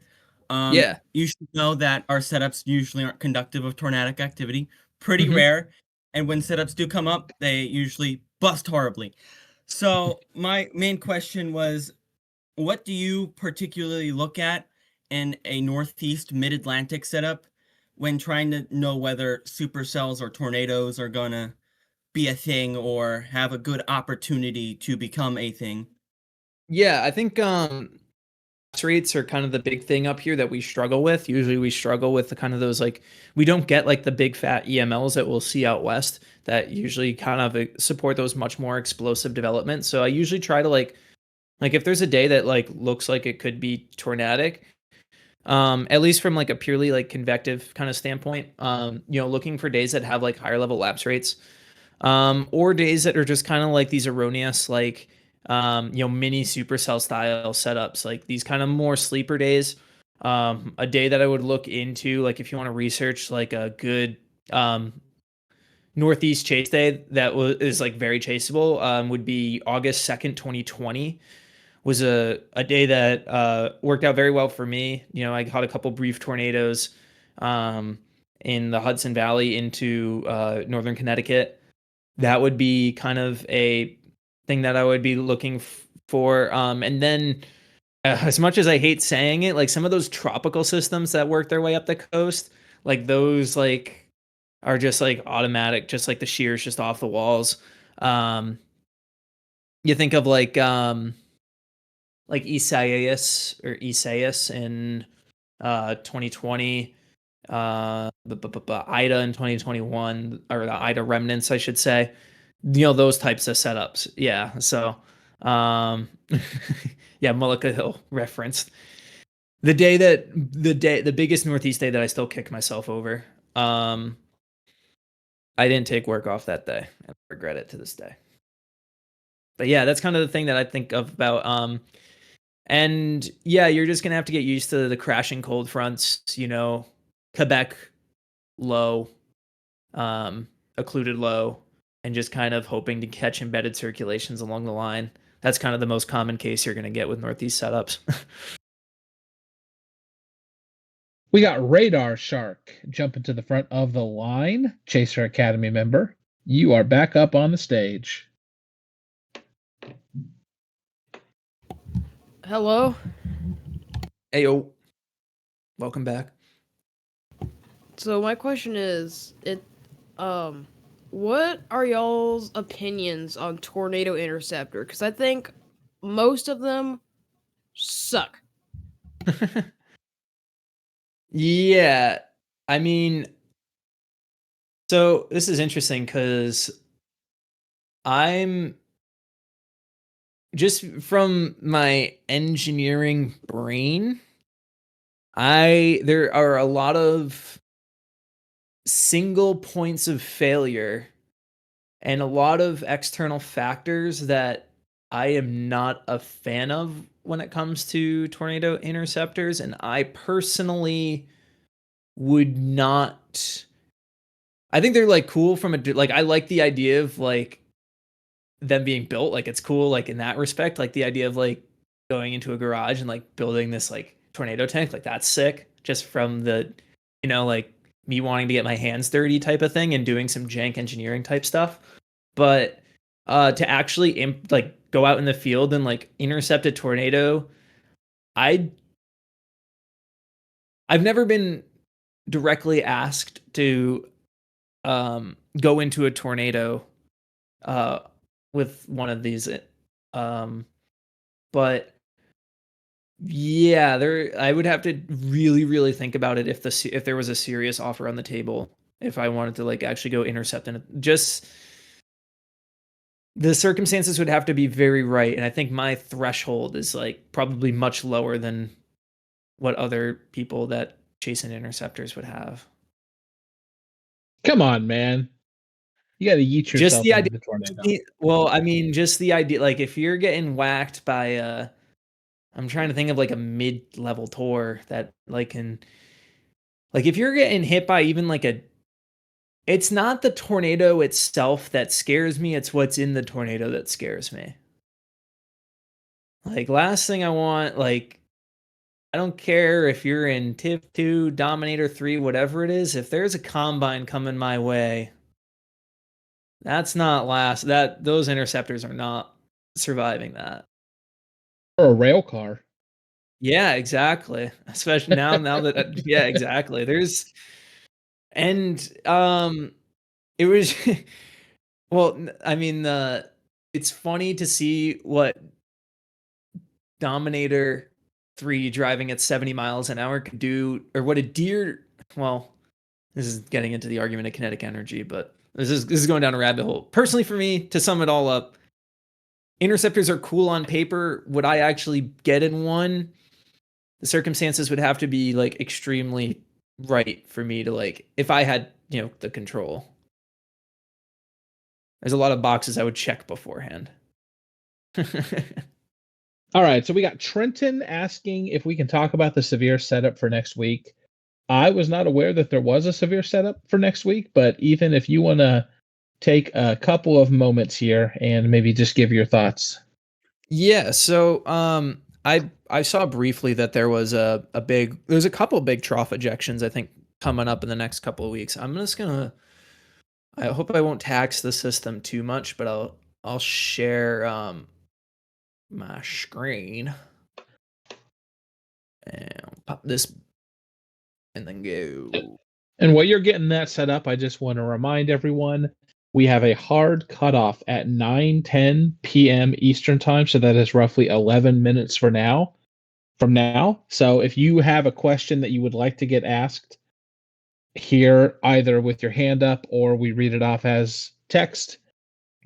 Yeah. You should know that our setups usually aren't conductive of tornadic activity. Pretty Mhm. rare, and when setups do come up, they usually bust horribly. So my main question was, what do you particularly look at in a Northeast Mid-Atlantic setup when trying to know whether supercells or tornadoes are gonna be a thing or have a good opportunity to become a thing? Yeah, I think rates are kind of the big thing up here that we struggle with. Usually we struggle with the kind of those like we don't get like the big fat EMLs that we'll see out west that usually kind of support those much more explosive developments. So I usually try to like if there's a day that like looks like it could be tornadic, at least from like a purely like convective kind of standpoint, looking for days that have like higher level lapse rates, or days that are just kind of like these erroneous like mini supercell style setups, like these kind of more sleeper days. A day that I would look into, like if you want to research like a good Northeast chase day that is like very chaseable, would be August 2nd, 2020 was a day that worked out very well for me. I caught a couple brief tornadoes in the Hudson Valley into northern Connecticut. That would be kind of a thing that I would be looking for. And then, as much as I hate saying it, like some of those tropical systems that work their way up the coast, like those like are just like automatic, just like the shears just off the walls. You think of like Isaias in 2020, Ida in 2021, or the Ida remnants, I should say. Those types of setups. Yeah. So, yeah, Mullica Hill referenced the biggest Northeast day that I still kick myself over. I didn't take work off that day. I regret it to this day. But yeah, that's kind of the thing that I think of about. And yeah, you're just gonna have to get used to the crashing cold fronts. Quebec low, occluded low, and just kind of hoping to catch embedded circulations along the line. That's kind of the most common case you're gonna get with northeast setups. We got Radar Shark jumping to the front of the line. Chaser Academy member, you are back up on the stage. Hello. Ayo, welcome back. So my question is, what are y'all's opinions on Tornado Interceptor? Because I think most of them suck. Yeah, I mean, so this is interesting because I'm just from my engineering brain, there are a lot of single points of failure and a lot of external factors that I am not a fan of when it comes to tornado interceptors, and I personally would not. I think they're like cool from like I like the idea of like them being built, like it's cool like in that respect, like the idea of like going into a garage and like building this like tornado tank, like that's sick, just from the like me wanting to get my hands dirty type of thing and doing some jank engineering type stuff. But to actually like go out in the field and like intercept a tornado, I've never been directly asked to go into a tornado with one of these. But yeah, I would have to really, really think about it if there was a serious offer on the table, if I wanted to like actually go intercept, and just the circumstances would have to be very right, and I think my threshold is like probably much lower than what other people that chase in interceptors would have. Come on, man. You got to yeet yourself Just the into idea. the tornado. Well, I mean, just the idea, like if you're getting whacked by I'm trying to think of like a mid-level tour that like can, like if you're getting hit by even like it's not the tornado itself that scares me, it's what's in the tornado that scares me. Like last thing I want, like I don't care if you're in TIF 2, Dominator 3, whatever it is, if there's a combine coming my way, those interceptors are not surviving that. Or a rail car. Yeah, exactly. Especially now that yeah, exactly. And it was well, I mean, it's funny to see what Dominator 3 driving at 70 miles an hour could do, or what a deer, well, this is getting into the argument of kinetic energy, but this is going down a rabbit hole. Personally, for me, to sum it all up, interceptors are cool on paper. Would I actually get in one? The circumstances would have to be like extremely right for me to like, if I had, the control. There's a lot of boxes I would check beforehand. All right, so we got Trenton asking if we can talk about the severe setup for next week. I was not aware that there was a severe setup for next week, but even if you want to take a couple of moments here and maybe just give your thoughts. Yeah, so I saw briefly that there was there's a couple big trough ejections I think coming up in the next couple of weeks. I hope I won't tax the system too much, but I'll share my screen and pop this and then go. And while you're getting that set up, I just want to remind everyone we have a hard cutoff at 9:10 p.m. Eastern time, so that is roughly 11 minutes from now. So if you have a question that you would like to get asked here, either with your hand up or we read it off as text,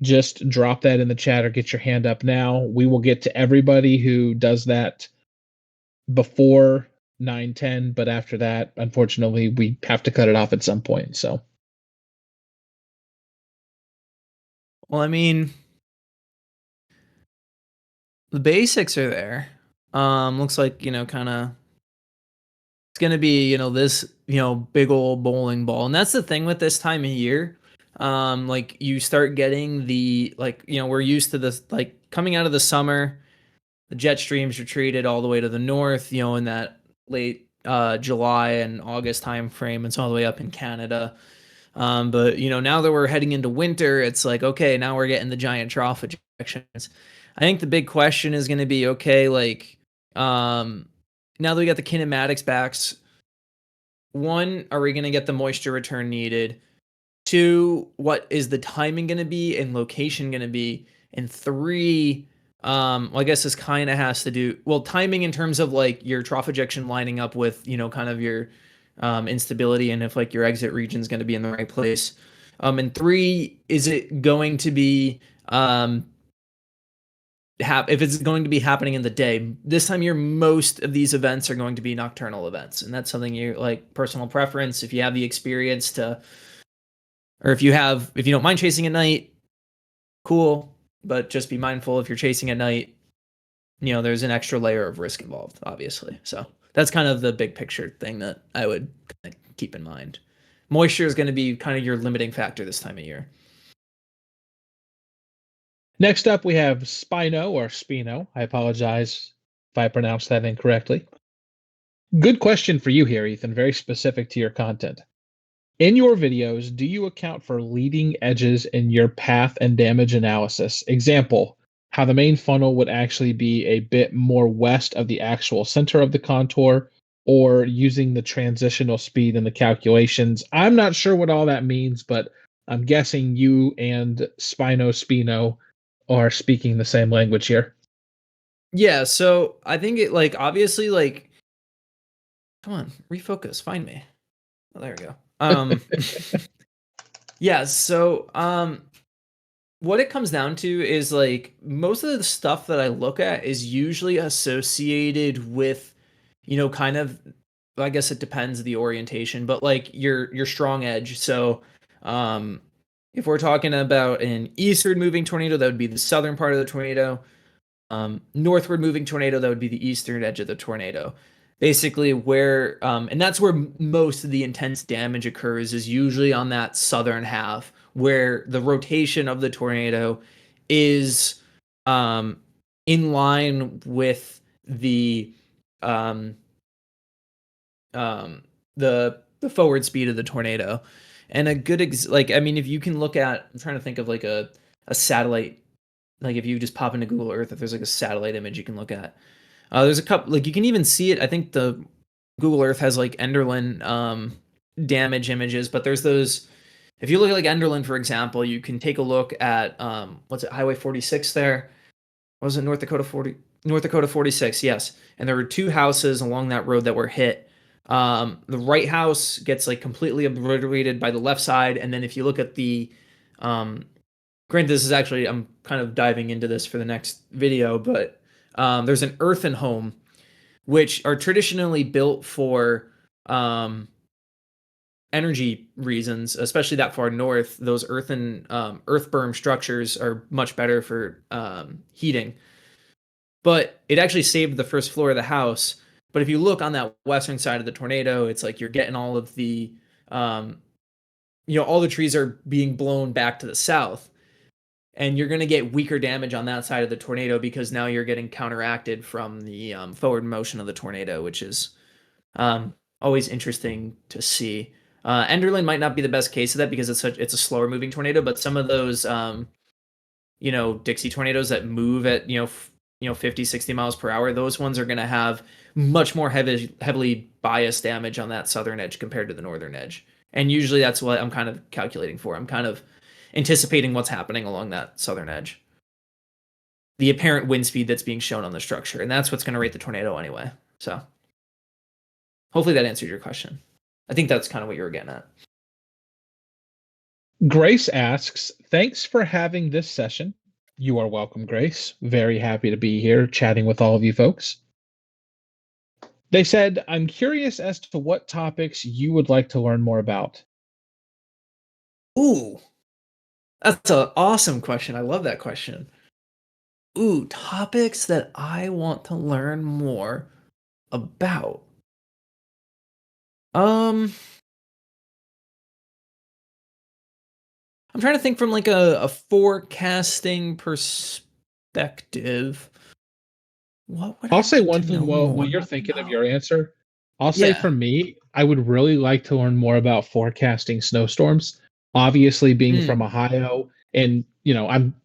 just drop that in the chat or get your hand up now. We will get to everybody who does that before 9:10, but after that, unfortunately, we have to cut it off at some point. So, well, I mean, The basics are there. Looks like, kind of it's gonna be, this, big old bowling ball. And that's the thing with this time of year. Like you start getting the we're used to this, like coming out of the summer, the jet streams retreated all the way to the north, in that late July and August time frame. It's all the way up in Canada. But now that we're heading into winter, it's like, okay, now we're getting the giant trough ejections. I think the big question is going to be, okay, like, now that we got the kinematics backs, one, are we going to get the moisture return needed? Two, what is the timing going to be and location going to be? And three, well, I guess this kind of has to do, well, timing in terms of like your trough ejection lining up with, kind of your instability, and if like your exit region is going to be in the right place. And three, is it going to be if it's going to be happening in the day? This time of year, most of these events are going to be nocturnal events, and that's something you like, personal preference. If you have the experience to, or if you don't mind chasing at night, cool, but just be mindful if you're chasing at night, there's an extra layer of risk involved, obviously. So that's kind of the big picture thing that I would kind of keep in mind. Moisture is going to be kind of your limiting factor this time of year. Next up, we have Spino or Spino. I apologize if I pronounced that incorrectly. Good question for you here, Ethan, very specific to your content. In your videos, do you account for leading edges in your path and damage analysis? Example, how the main funnel would actually be a bit more west of the actual center of the contour, or using the transitional speed in the calculations. I'm not sure what all that means, but I'm guessing you and Spino are speaking the same language here. Yeah, so I think it, like, obviously, like, come on, refocus, find me. Oh, there we go. Yeah, so what it comes down to is, like, most of the stuff that I look at is usually associated with, kind of, I guess it depends the orientation, but like your strong edge. So if we're talking about an eastward moving tornado, that would be the southern part of the tornado. Northward moving tornado, that would be the eastern edge of the tornado. Basically, where and that's where most of the intense damage occurs, is usually on that southern half, where the rotation of the tornado is in line with the the forward speed of the tornado. And a good I mean, if you can look at, I'm trying to think of like a satellite, like if you just pop into Google Earth, if there's like a satellite image you can look at, there's a couple, like you can even see it. I think the Google Earth has like Enderlin damage images, but there's those. If you look at like Enderlin, for example, you can take a look at what's it, Highway 46 there? Was it North Dakota 46? Yes. And there were two houses along that road that were hit. The right house gets like completely obliterated by the left side, and then if you look at the granted, this is actually, I'm kind of diving into this for the next video, but there's an earthen home, which are traditionally built for energy reasons, especially that far north. Those earthen earth berm structures are much better for heating. But it actually saved the first floor of the house. But if you look on that western side of the tornado, it's like you're getting all of the, all the trees are being blown back to the south. And you're going to get weaker damage on that side of the tornado because now you're getting counteracted from the forward motion of the tornado, which is always interesting to see. Enderlin might not be the best case of that because it's a slower moving tornado, but some of those, Dixie tornadoes that move at, 50, 60 miles per hour, those ones are going to have much more heavily biased damage on that southern edge compared to the northern edge. And usually that's what I'm kind of calculating for. I'm kind of anticipating what's happening along that southern edge. The apparent wind speed that's being shown on the structure. And that's what's going to rate the tornado anyway. So hopefully that answered your question. I think that's kind of what you were getting at. Grace asks, thanks for having this session. You are welcome, Grace. Very happy to be here chatting with all of you folks. They said, I'm curious as to what topics you would like to learn more about. Ooh, that's an awesome question. I love that question. Ooh, topics that I want to learn more about. I'm trying to think from like a forecasting perspective. What would I I'll say like one to thing know while more you're thinking of about? your answer. I'll say Yeah. for me, I would really like to learn more about forecasting snowstorms. Obviously, being from Ohio, and I'm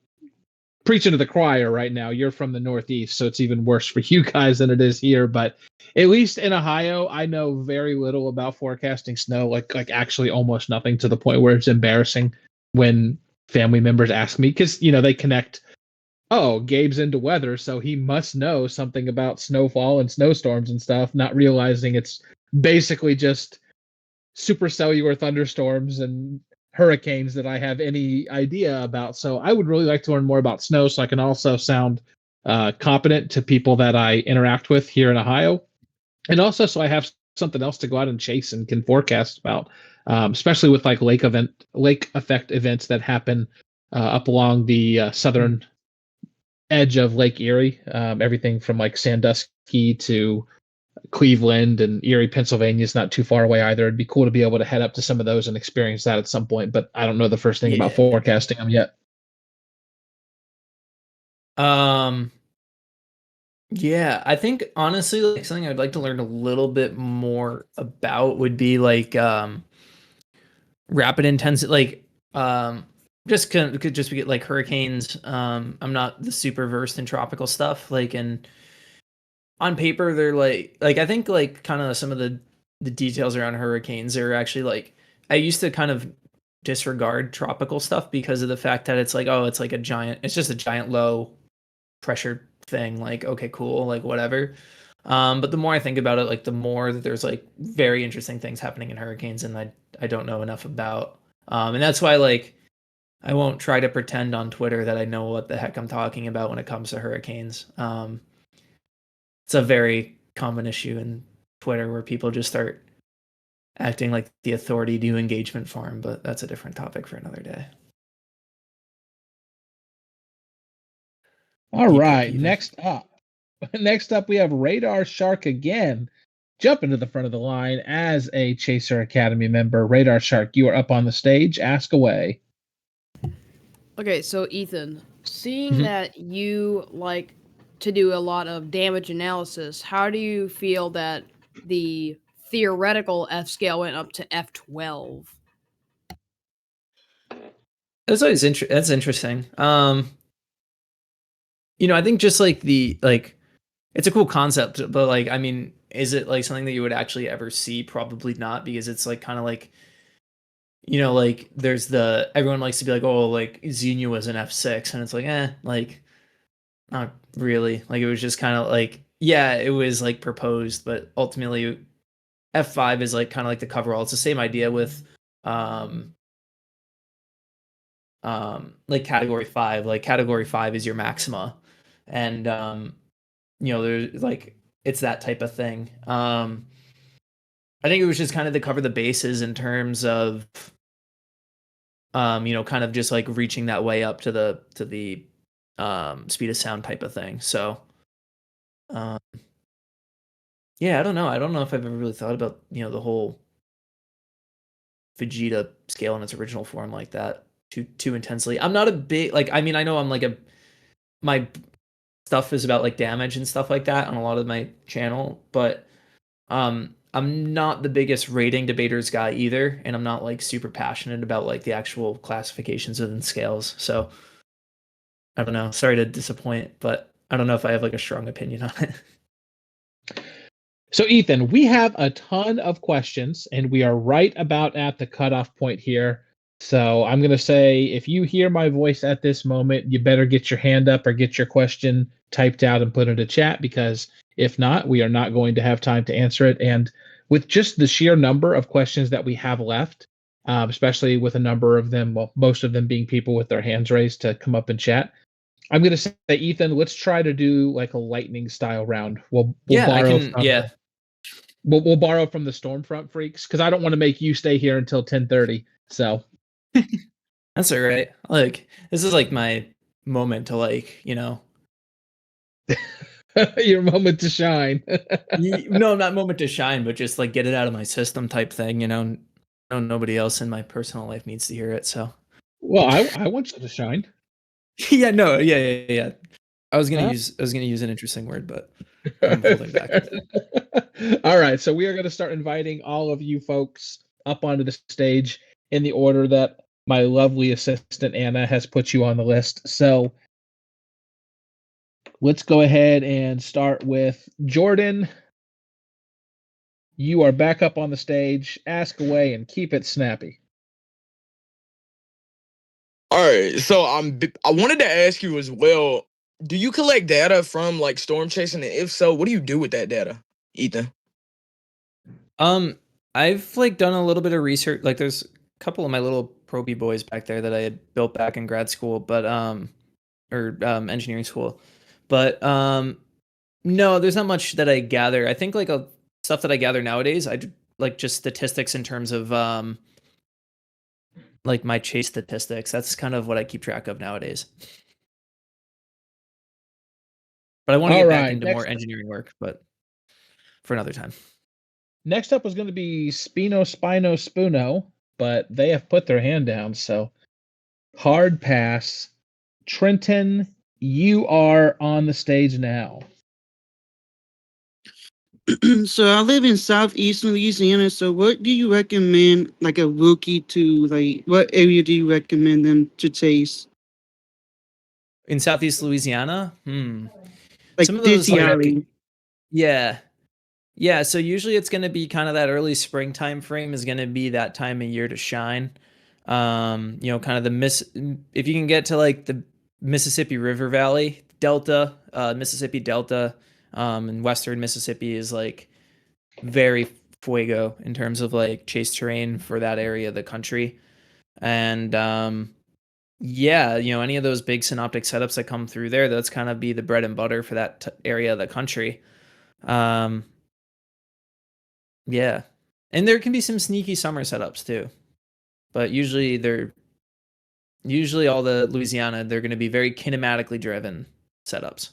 preaching to the choir right now. You're from the Northeast, so it's even worse for you guys than it is here. But at least in Ohio, I know very little about forecasting snow, like actually almost nothing, to the point where it's embarrassing when family members ask me, because they connect. Oh, Gabe's into weather, so he must know something about snowfall and snowstorms and stuff, not realizing it's basically just supercellular thunderstorms and hurricanes that I have any idea about. So I would really like to learn more about snow, so I can also sound competent to people that I interact with here in Ohio, and also so I have something else to go out and chase and can forecast about, especially with like lake effect events that happen up along the southern edge of Lake Erie. Everything from like Sandusky to Cleveland, and Erie, Pennsylvania is not too far away either. It'd be cool to be able to head up to some of those and experience that at some point, but I don't know the first thing about Yeah. forecasting them yet. Yeah, I think honestly, like something I'd like to learn a little bit more about would be like rapid intensity, like just could just be like hurricanes. I'm not the super versed in tropical stuff, like, and on paper they're like I think like kind of some of the details around hurricanes are actually like, I used to kind of disregard tropical stuff because of the fact that it's like, oh, it's like it's just a giant low pressure thing, like, okay, cool, like whatever. But the more I think about it, like the more that there's like very interesting things happening in hurricanes, and I don't know enough about. And that's why like I won't try to pretend on Twitter that I know what the heck I'm talking about when it comes to hurricanes. It's a very common issue in Twitter where people just start acting like the authority to engagement farm, but that's a different topic for another day. All Deep right, even. next up we have Radar Shark again, jumping to the front of the line as a Chaser Academy member. Radar Shark, you are up on the stage. Ask away. Okay, so Ethan, seeing Mhm. that you like to do a lot of damage analysis, how do you feel that the theoretical F scale went up to F12? That's always that's interesting. I think just like it's a cool concept, but like, I mean, is it like something that you would actually ever see? Probably not, because it's like kind of like, like there's everyone likes to be like, oh, like Xenia was an F6, and it's like, like not really. Like it was just kind of like, yeah, it was like proposed, but ultimately F5 is like kind of like the coverall. It's the same idea with um like category 5. Like category 5 is your maxima, and there's like, it's that type of thing. I think it was just kind of to cover the bases in terms of kind of just like reaching that way up to the speed of sound type of thing. So um yeah, I don't know if I've ever really thought about the whole Vegeta scale in its original form like that too intensely. I'm not a big, like, I mean, I know I'm like my stuff is about like damage and stuff like that on a lot of my channel, but I'm not the biggest rating debaters guy either, and I'm not like super passionate about like the actual classifications within scales. So I don't know. Sorry to disappoint, but I don't know if I have like a strong opinion on it. So, Ethan, we have a ton of questions, and we are right about at the cutoff point here. So, I'm going to say, if you hear my voice at this moment, you better get your hand up or get your question typed out and put into chat, because if not, we are not going to have time to answer it. And with just the sheer number of questions that we have left, especially with a number of them, well, most of them being people with their hands raised to come up and chat, I'm going to say, Ethan, let's try to do like a lightning style round. We'll Yeah, I borrow can. from Yeah, we'll borrow from the Stormfront freaks, because I don't want to make you stay here until 10:30. So that's all right. Like, this is like my moment to like, Your moment to shine. No, not moment to shine, but just like get it out of my system type thing. Nobody else in my personal life needs to hear it. So, Well, I want you to shine. yeah, no, yeah. I was gonna Huh? use an interesting word, but I'm holding back. All right, so we are going to start inviting all of you folks up onto the stage in the order that my lovely assistant Anna has put you on the list. So let's go ahead and start with Jordan. You are back up on the stage. Ask away and keep it snappy. All right, so I wanted to ask you as well. Do you collect data from like storm chasing, and if so, what do you do with that data, Ethan? I've like done a little bit of research. Like, there's a couple of my little probie boys back there that I had built back in grad school, but engineering school. But no, there's not much that I gather. I think like stuff that I gather nowadays, I do, like just statistics in terms of like my chase statistics. That's kind of what I keep track of nowadays. But I want to get back into more engineering work, but for another time. Next up was going to be Spino Spino Spuno, but they have put their hand down, so hard pass. Trenton, you are on the stage now. So I live in southeastern Louisiana. So what do you recommend, like a rookie to, like, what area do you recommend them to chase? In southeast Louisiana, Like some of those, Dixie Alley. yeah. So usually it's going to be kind of that early spring time frame is going to be that time of year to shine. Kind of if you can get to like the Mississippi River Valley Delta, Mississippi Delta, and Western Mississippi is like very fuego in terms of like chase terrain for that area of the country. And any of those big synoptic setups that come through there, that's kind of be the bread and butter for that area of the country. Yeah. And there can be some sneaky summer setups too. But usually all the Louisiana, they're going to be very kinematically driven setups.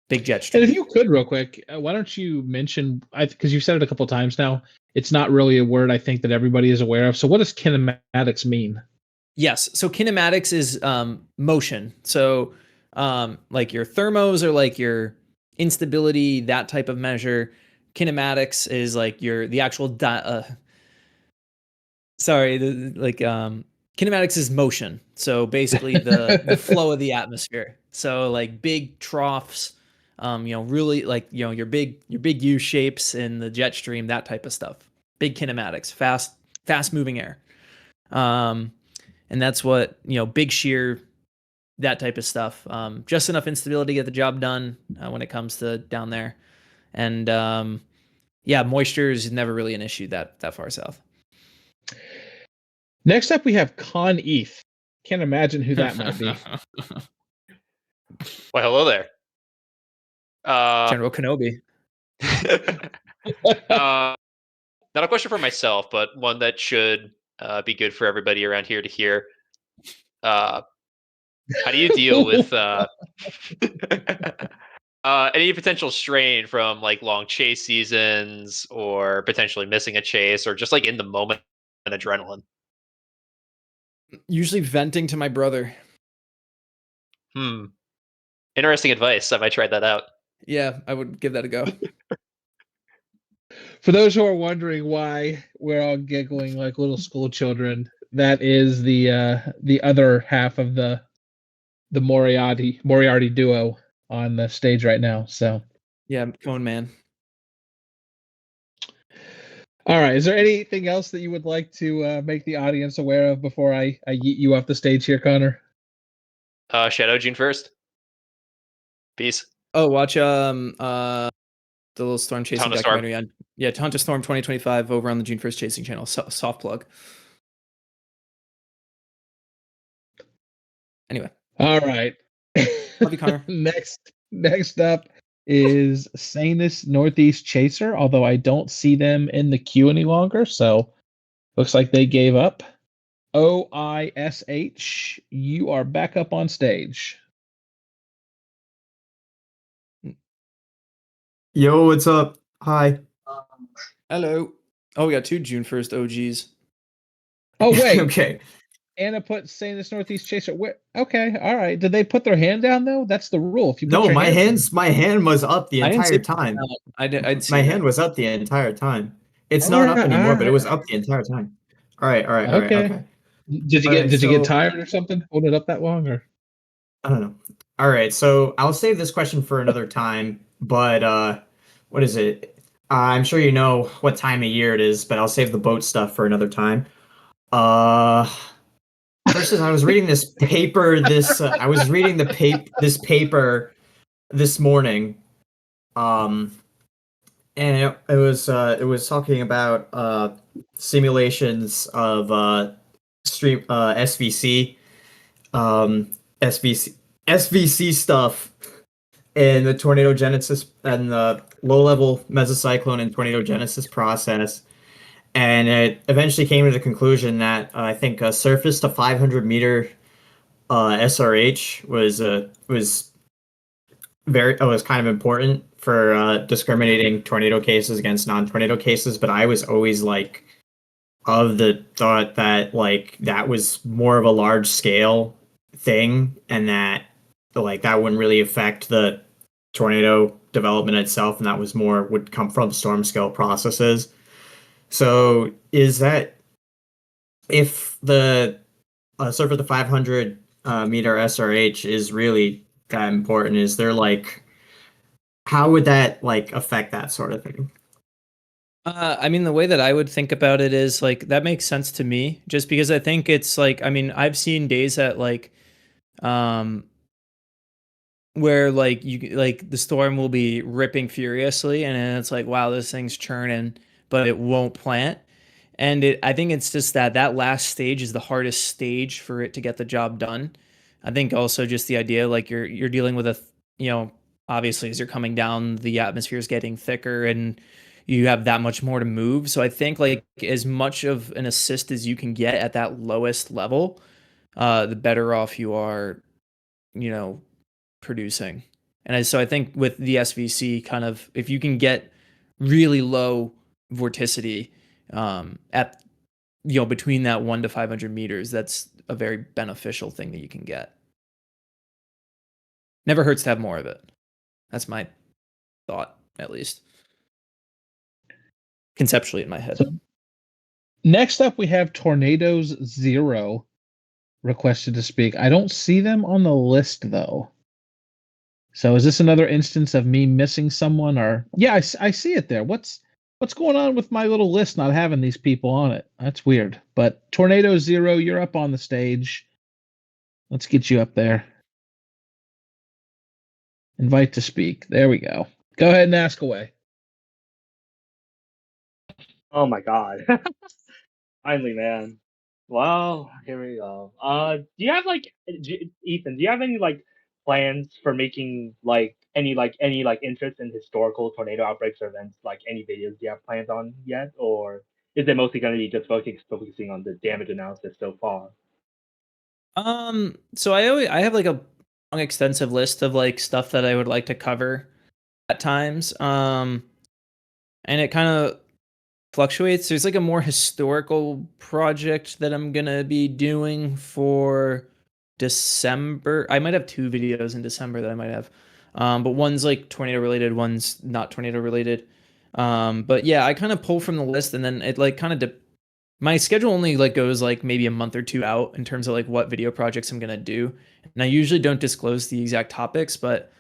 Big jet stream. And if you could real quick, why don't you mention, because you've said it a couple of times now, it's not really a word I think that everybody is aware of. So what does kinematics mean? Yes. So kinematics is motion. So like your thermos or like your instability, that type of measure. Kinematics is like the actual kinematics is motion. So basically the flow of the atmosphere. So like big troughs, really like your big U shapes in the jet stream, that type of stuff. Big kinematics, fast moving air. And that's what, big shear, that type of stuff. Just enough instability to get the job done when it comes to down there. And moisture is never really an issue that far south. Next up, we have Con Eth. Can't imagine who that might be. Well, hello there. General Kenobi. Not a question for myself, but one that should be good for everybody around here to hear. How do you deal with any potential strain from like long chase seasons or potentially missing a chase or just like in the moment and adrenaline? Usually venting to my brother. Interesting advice. I might try that out. Yeah, I would give that a go. For those who are wondering why we're all giggling like little school children, that is the other half of the Moriarty duo on the stage right now. So yeah, Cone Man. All right. Is there anything else that you would like to make the audience aware of before I yeet you off the stage here, Connor? Shadow June 1st. Peace. Oh, watch the little storm chasing documentary on Tonta Storm 2025 over on the June 1st chasing channel. Soft plug. Anyway. All right. Love you, Connor. Next up is Sanus Northeast Chaser, although I don't see them in the queue any longer, so looks like they gave up. OISH, you are back up on stage. Yo, what's up? Hi. Hello. Oh, we got 2 June 1st OGs. Oh wait, Okay. Anna put saying this Northeast Chaser. Where? Okay, all right. Did they put their hand down though? That's the rule. If you put No, your my hand was up the I didn't see entire time. I'd see My that. hand was up the entire time. It's All not right, up anymore, but it all was up the entire time. All right, Okay. okay. Did you All get right, did you get so tired or something? Hold it up that long or? I don't know. All right, so I'll save this question for another time, but what is it? I'm sure you know what time of year it is, but I'll save the boat stuff for another time. Uh First is I was reading this paper I was reading this paper this morning. Um and it was talking about simulations of stream SVC um SVC SVC stuff in the tornado genesis and the low level mesocyclone and tornado genesis process. And it eventually came to the conclusion that I think a surface to 500-meter SRH was kind of important for discriminating tornado cases against non-tornado cases. But I was always like of the thought that like that was more of a large scale thing, and that like that wouldn't really affect the tornado development itself, and that was more would come from storm scale processes. So is that if the surface to 500 meter SRH is really that important, is there like how would that like affect that sort of thing? I mean, the way that I would think about it is like that makes sense to me, just because I think it's like, I mean, I've seen days that like, where like you like the storm will be ripping furiously, and then it's like, wow, this thing's churning, but it won't plant. And I think it's just that last stage is the hardest stage for it to get the job done. I think also just the idea like you're dealing with you know, obviously as you're coming down, the atmosphere is getting thicker and you have that much more to move. So I think like as much of an assist as you can get at that lowest level, the better off you are, you know, producing. So I think with the SVC kind of, if you can get really low vorticity at, you know, between that 1 to 500 meters, that's a very beneficial thing that you can get. Never hurts to have more of it. That's my thought, at least. Conceptually in my head. So, next up, we have Tornadoes Zero requested to speak. I don't see them on the list, though. So is this another instance of me missing someone? Or yeah, I see it there. What's going on with my little list not having these people on it? That's weird. But Tornado Zero, you're up on the stage. Let's get you up there. Invite to speak. There we go. Go ahead and ask away. Oh my god. Finally, man. Well, here we go. Do you have like Ethan? Do you have any like plans for making like any interest in historical tornado outbreaks or events? Like any videos do you have plans on yet, or is it mostly going to be just focusing on the damage analysis so far? So I have like a long extensive list of like stuff that I would like to cover at times. And it kind of fluctuates. There's like a more historical project that I'm gonna be doing for December. I might have 2 videos in December that I might have. But one's like tornado related, one's not tornado related. But yeah, I kind of pull from the list, and then it like kind of my schedule only like goes like maybe a month or 2 out in terms of like what video projects I'm gonna do. And I usually don't disclose the exact topics, but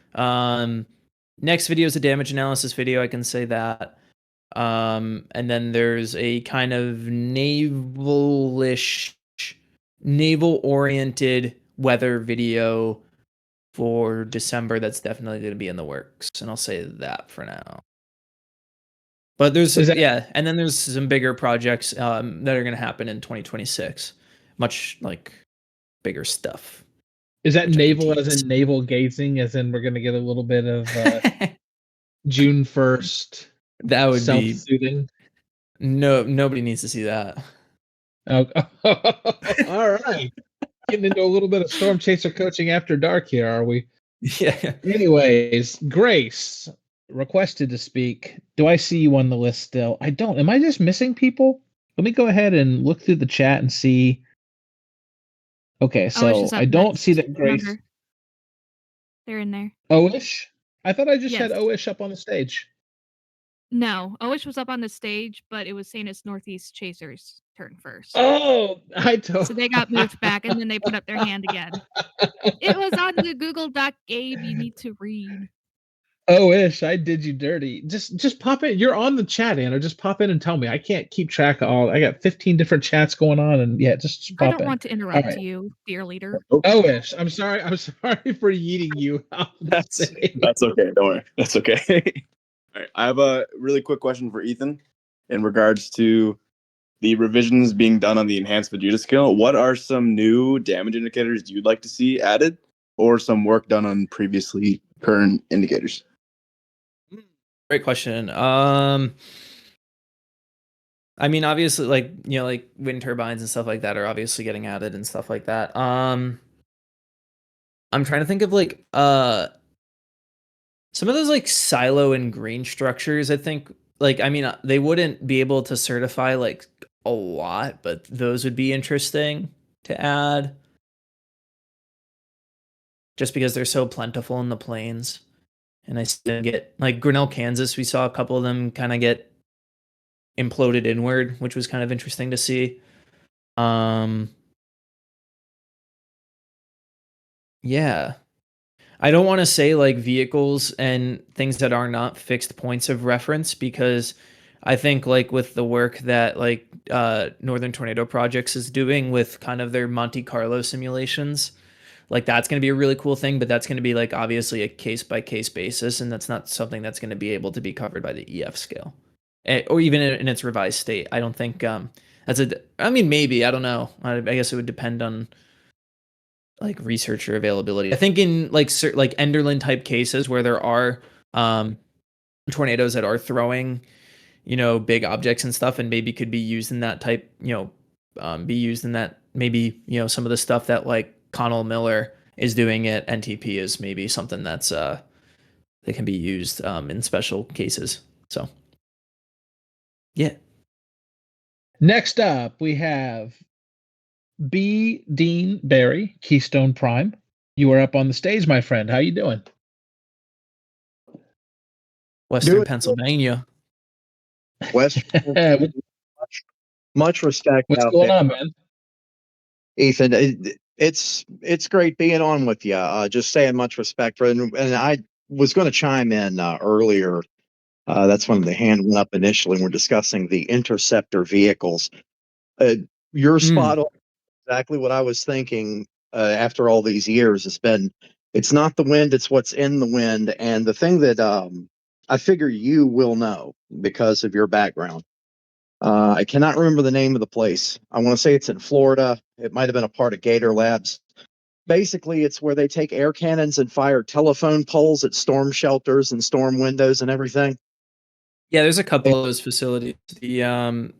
next video is a damage analysis video, I can say that. And then there's a kind of naval-oriented weather video for December that's definitely going to be in the works, and I'll say that for now. But there's and then there's some bigger projects that are going to happen in 2026, much like bigger stuff. Is that naval as in naval gazing, as in we're going to get a little bit of June 1st? That would self-soothing. be no. Nobody needs to see that. Oh, all right. Getting into a little bit of Storm Chaser coaching after dark here, are we? Yeah. Anyways, Grace, requested to speak. Do I see you on the list still? I don't. Am I just missing people? Let me go ahead and look through the chat and see. Okay, Oish is so up I don't see next. that Grace. Remember, they're in there. Oish? I thought I just Yes. had Oish up on the stage. No, Oish was up on the stage, but it was saying it's Northeast Chasers' turn first. Oh, So they got moved back, and then they put up their hand again. It was on the Google Doc, Gabe. You need to read. Oish, I did you dirty. Just pop in. You're on the chat, Anna. Just pop in and tell me. I can't keep track of all. I got 15 different chats going on, and yeah, just I pop don't in. want to All interrupt right. you, dear leader. Oish, I'm sorry. I'm sorry for yeeting you off the That's stage. okay. Don't worry. That's okay. All right. I have a really quick question for Ethan in regards to the revisions being done on the enhanced Vegeta skill. What are some new damage indicators you'd like to see added, or some work done on previously current indicators? Great question. I mean, obviously, like, you know, like wind turbines and stuff like that are obviously getting added and stuff like that. I'm trying to think of like some of those like silo and grain structures. I think, like, I mean, they wouldn't be able to certify like a lot, but those would be interesting to add, just because they're so plentiful in the plains. And I still get like Grinnell, Kansas. We saw a couple of them kind of get imploded inward, which was kind of interesting to see. Yeah. I don't want to say like vehicles and things that are not fixed points of reference, because I think like with the work that like Northern Tornado Projects is doing with kind of their Monte Carlo simulations, like that's going to be a really cool thing, but that's going to be like obviously a case by case basis, and that's not something that's going to be able to be covered by the EF scale, or even in its revised state. I don't think I mean, maybe, I don't know. I guess it would depend on like researcher availability. I think in like like Enderlin type cases where there are tornadoes that are throwing, you know, big objects and stuff, and maybe could be used in that type, you know, be used in that, maybe, you know, some of the stuff that like Connell Miller is doing at NTP is maybe something that's that can be used in special cases. So yeah. Next up, we have B. Dean Barry, Keystone Prime. You are up on the stage, my friend. How you doing? Western Pennsylvania. Western. Much respect. What's out going there. on, man? Ethan, it's great being on with you. Just saying much respect for, and I was going to chime in earlier. That's when the hand went up initially. We're discussing the Interceptor vehicles. You're spot on. Exactly what I was thinking. After all these years, it's not the wind, it's what's in the wind. And the thing that I figure you will know because of your background. I cannot remember the name of the place. I want to say it's in Florida. It might have been a part of Gator Labs. Basically, it's where they take air cannons and fire telephone poles at storm shelters and storm windows and everything. Yeah, there's a couple of those facilities. The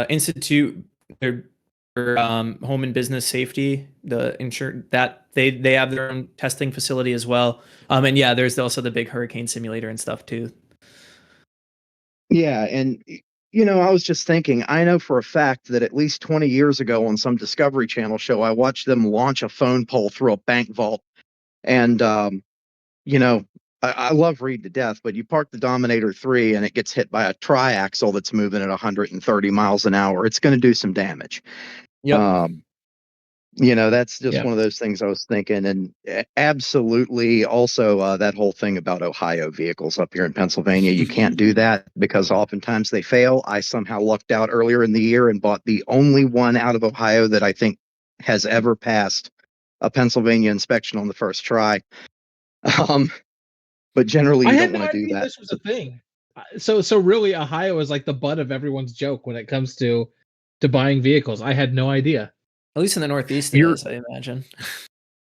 Institute for Home and Business Safety, the insurance, that they have their own testing facility as well. And yeah, there's also the big hurricane simulator and stuff too. Yeah, and you know, I was just thinking, I know for a fact that at least 20 years ago on some Discovery Channel show, I watched them launch a phone pole through a bank vault. And you know, I love Reed to death, but you park the Dominator 3 and it gets hit by a triaxle that's moving at 130 miles an hour. It's going to do some damage. Yep. You know, that's just one of those things I was thinking. And absolutely also that whole thing about Ohio vehicles up here in Pennsylvania, you can't do that because oftentimes they fail. I somehow lucked out earlier in the year and bought the only one out of Ohio that I think has ever passed a Pennsylvania inspection on the first try. But generally, you don't want to do that. This was a thing. So really, Ohio is like the butt of everyone's joke when it comes to buying vehicles. I had no idea. At least in the Northeast, it is, I imagine.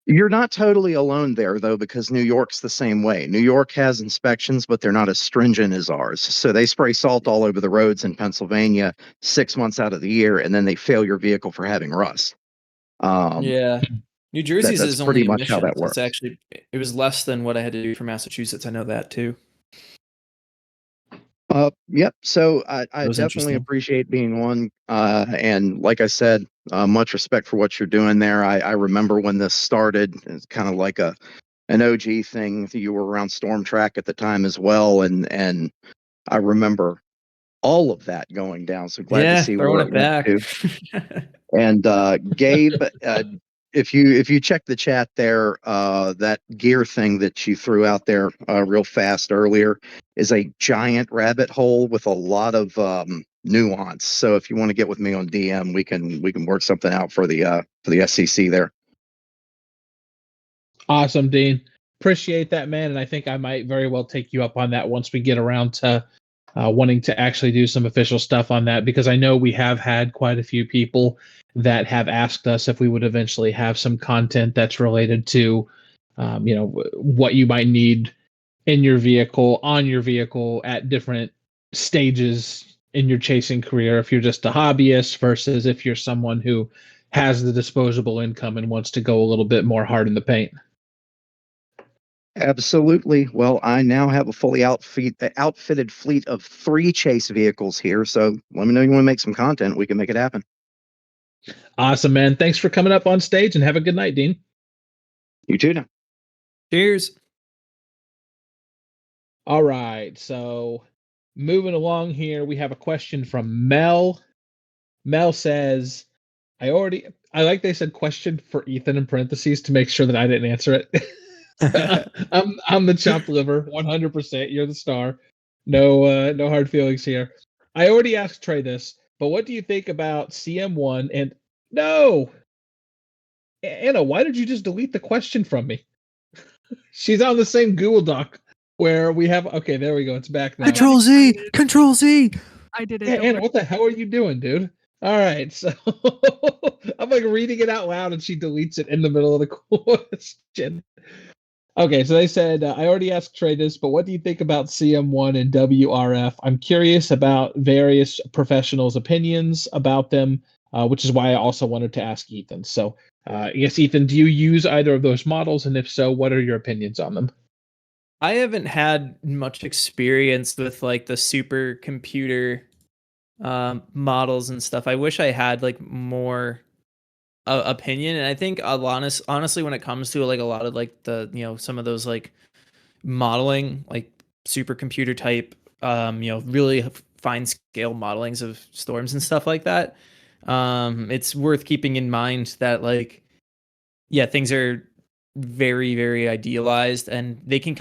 You're not totally alone there, though, because New York's the same way. New York has inspections, but they're not as stringent as ours. So they spray salt all over the roads in Pennsylvania 6 months out of the year, and then they fail your vehicle for having rust. Yeah. New Jersey's that's is pretty only much how that emissions. works. It was less than what I had to do for Massachusetts. I know that too. Yep. So I was definitely interesting. appreciate being on. And like I said, much respect for what you're doing there. I remember when this started. It's kind of like an OG thing. You were around Storm Track at the time as well, and I remember all of that going down. So glad to Yeah, see throwing where it it went back. to. And Gabe, if you check the chat there, that gear thing that you threw out there real fast earlier is a giant rabbit hole with a lot of nuance. So if you want to get with me on DM, we can work something out for the SCC there. Awesome, Dean. Appreciate that, man. And I think I might very well take you up on that once we get around to wanting to actually do some official stuff on that, because I know we have had quite a few people that have asked us if we would eventually have some content that's related to, what you might need in your vehicle, on your vehicle at different stages in your chasing career. If you're just a hobbyist versus if you're someone who has the disposable income and wants to go a little bit more hard in the paint. Absolutely. Well, I now have a fully outfitted fleet of 3 chase vehicles here. So let me know you want to make some content. We can make it happen. Awesome, man. Thanks for coming up on stage and have a good night, Dean. You too now. Cheers. All right. So moving along here, we have a question from Mel. Mel says, I like they said question for Ethan in parentheses to make sure that I didn't answer it. I'm the chopped liver, 100%. You're the star. No hard feelings here. I already asked Trey this, but what do you think about CM1 and no, Anna? Why did you just delete the question from me? She's on the same Google Doc where we have. Okay, there we go. It's back now. Control Z. Control Z. I did it. Hey, don't Anna, worry. what the hell are you doing, dude? All right, so I'm like reading it out loud, and she deletes it in the middle of the question. Okay, so they said, I already asked Trey this, but what do you think about CM1 and WRF? I'm curious about various professionals' opinions about them, which is why I also wanted to ask Ethan. So, yes, Ethan, do you use either of those models? And if so, what are your opinions on them? I haven't had much experience with like the supercomputer models and stuff. I wish I had like more opinion, and I think honestly, when it comes to like a lot of like the some of those like modeling, like supercomputer type, really fine scale modelings of storms and stuff like that, it's worth keeping in mind that like things are very very idealized, and they can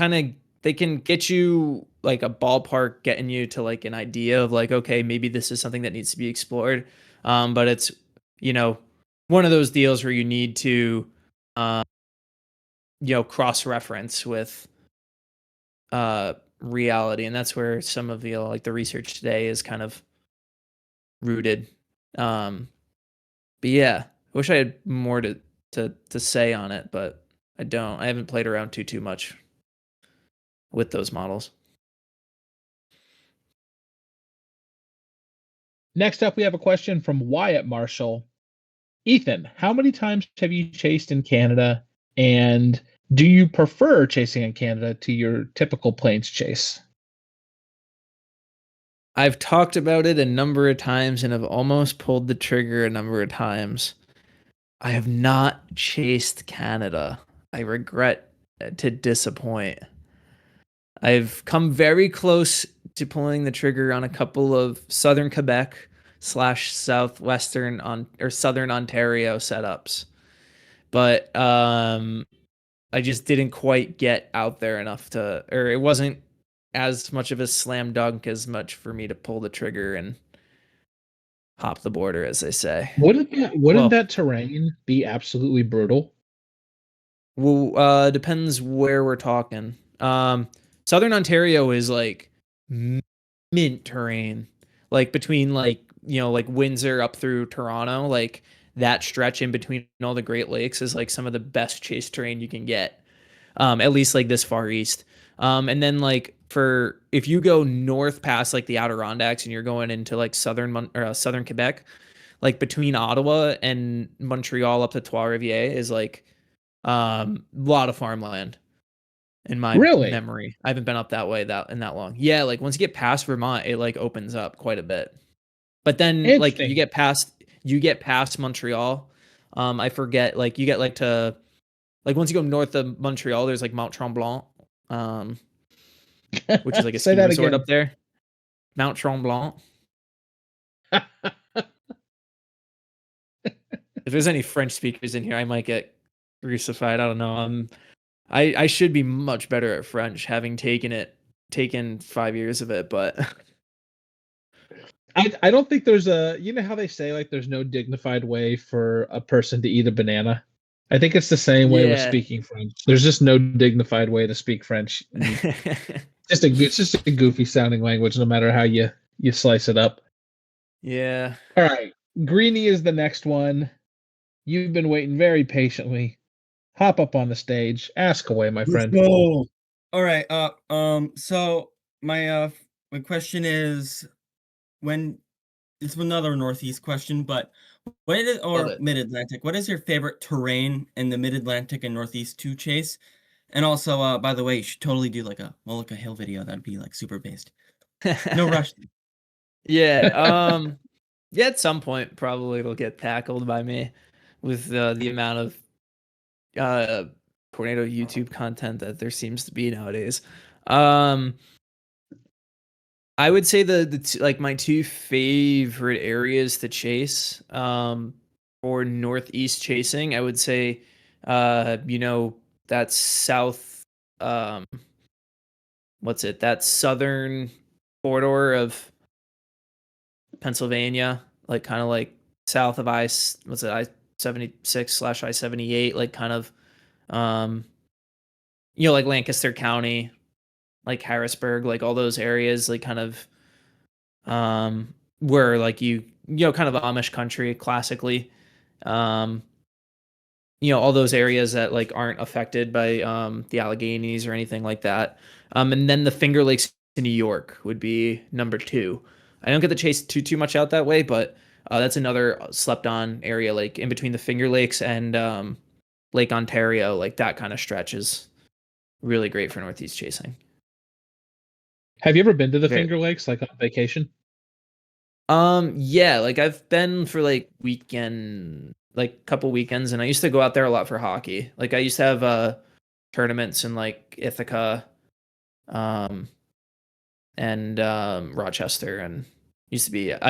get you like a ballpark, getting you to like an idea of like, okay, maybe this is something that needs to be explored, but it's one of those deals where you need to cross reference with reality, and that's where some of the like the research today is kind of rooted. But yeah, I wish I had more to say on it, but I don't. I haven't played around too much with those models. Next up, we have a question from Wyatt Marshall. Ethan, how many times have you chased in Canada, and do you prefer chasing in Canada to your typical plains chase? I've talked about it a number of times and have almost pulled the trigger a number of times. I have not chased Canada. I regret to disappoint. I've come very close to pulling the trigger on a couple of southern Quebec / southwestern or southern Ontario setups, but I just didn't quite get out there enough to, or it wasn't as much of a slam dunk as much for me to pull the trigger and hop the border, as they say. Wouldn't that terrain be absolutely brutal? Well, depends where we're talking. Southern Ontario is like mint terrain, like between like like Windsor up through Toronto, like that stretch in between all the Great Lakes is like some of the best chase terrain you can get, at least like this far east. And then like for if you go north past like the Adirondacks and you're going into like southern Quebec, like between Ottawa and Montreal up to Trois-Rivières is like lot of farmland. in my Really? memory. I haven't been up that way that long. Yeah, like once you get past Vermont, it like opens up quite a bit. But then like you get past Montreal. I forget, like you get like to like once you go north of Montreal, there's like Mount Tremblant, which is like a Say ski that resort again. up there. Mount Tremblant. If there's any French speakers in here, I might get crucified. I don't know. I should be much better at French, having taken 5 years of it, but I don't think there's a, you know how they say like there's no dignified way for a person to eat a banana. I think it's the same way with yeah. speaking French. There's just no dignified way to speak French. It's just a goofy sounding language, no matter how you slice it up. Yeah. All right, Greeny is the next one. You've been waiting very patiently. Hop up on the stage. Ask away, my friend. All right. So my question is, when it's another Northeast question, but Mid Atlantic? What is your favorite terrain in the Mid Atlantic and Northeast to chase? And also, by the way, you should totally do like a Moloka Hill video. That'd be like super based. No rush. Yeah. Yeah, at some point probably it'll get tackled by me with the amount of tornado YouTube content that there seems to be nowadays. I would say like my two favorite areas to chase for northeast chasing, I would say that's south that southern corridor of Pennsylvania, like kind of like south of I-76 / I-78, like kind of like Lancaster County, like Harrisburg, like all those areas, like kind of where like kind of Amish country classically, all those areas that like aren't affected by the Alleghenies or anything like that. And then the Finger Lakes in New York would be number 2. I don't get to chase too much out that way, but that's another slept on area, like in between the Finger Lakes and Lake Ontario. Like that kind of stretch is really great for northeast chasing. Have you ever been to the Finger Lakes, like on vacation? Yeah, like I've been for like couple weekends, and I used to go out there a lot for hockey. Like I used to have tournaments in like Ithaca, and Rochester, and I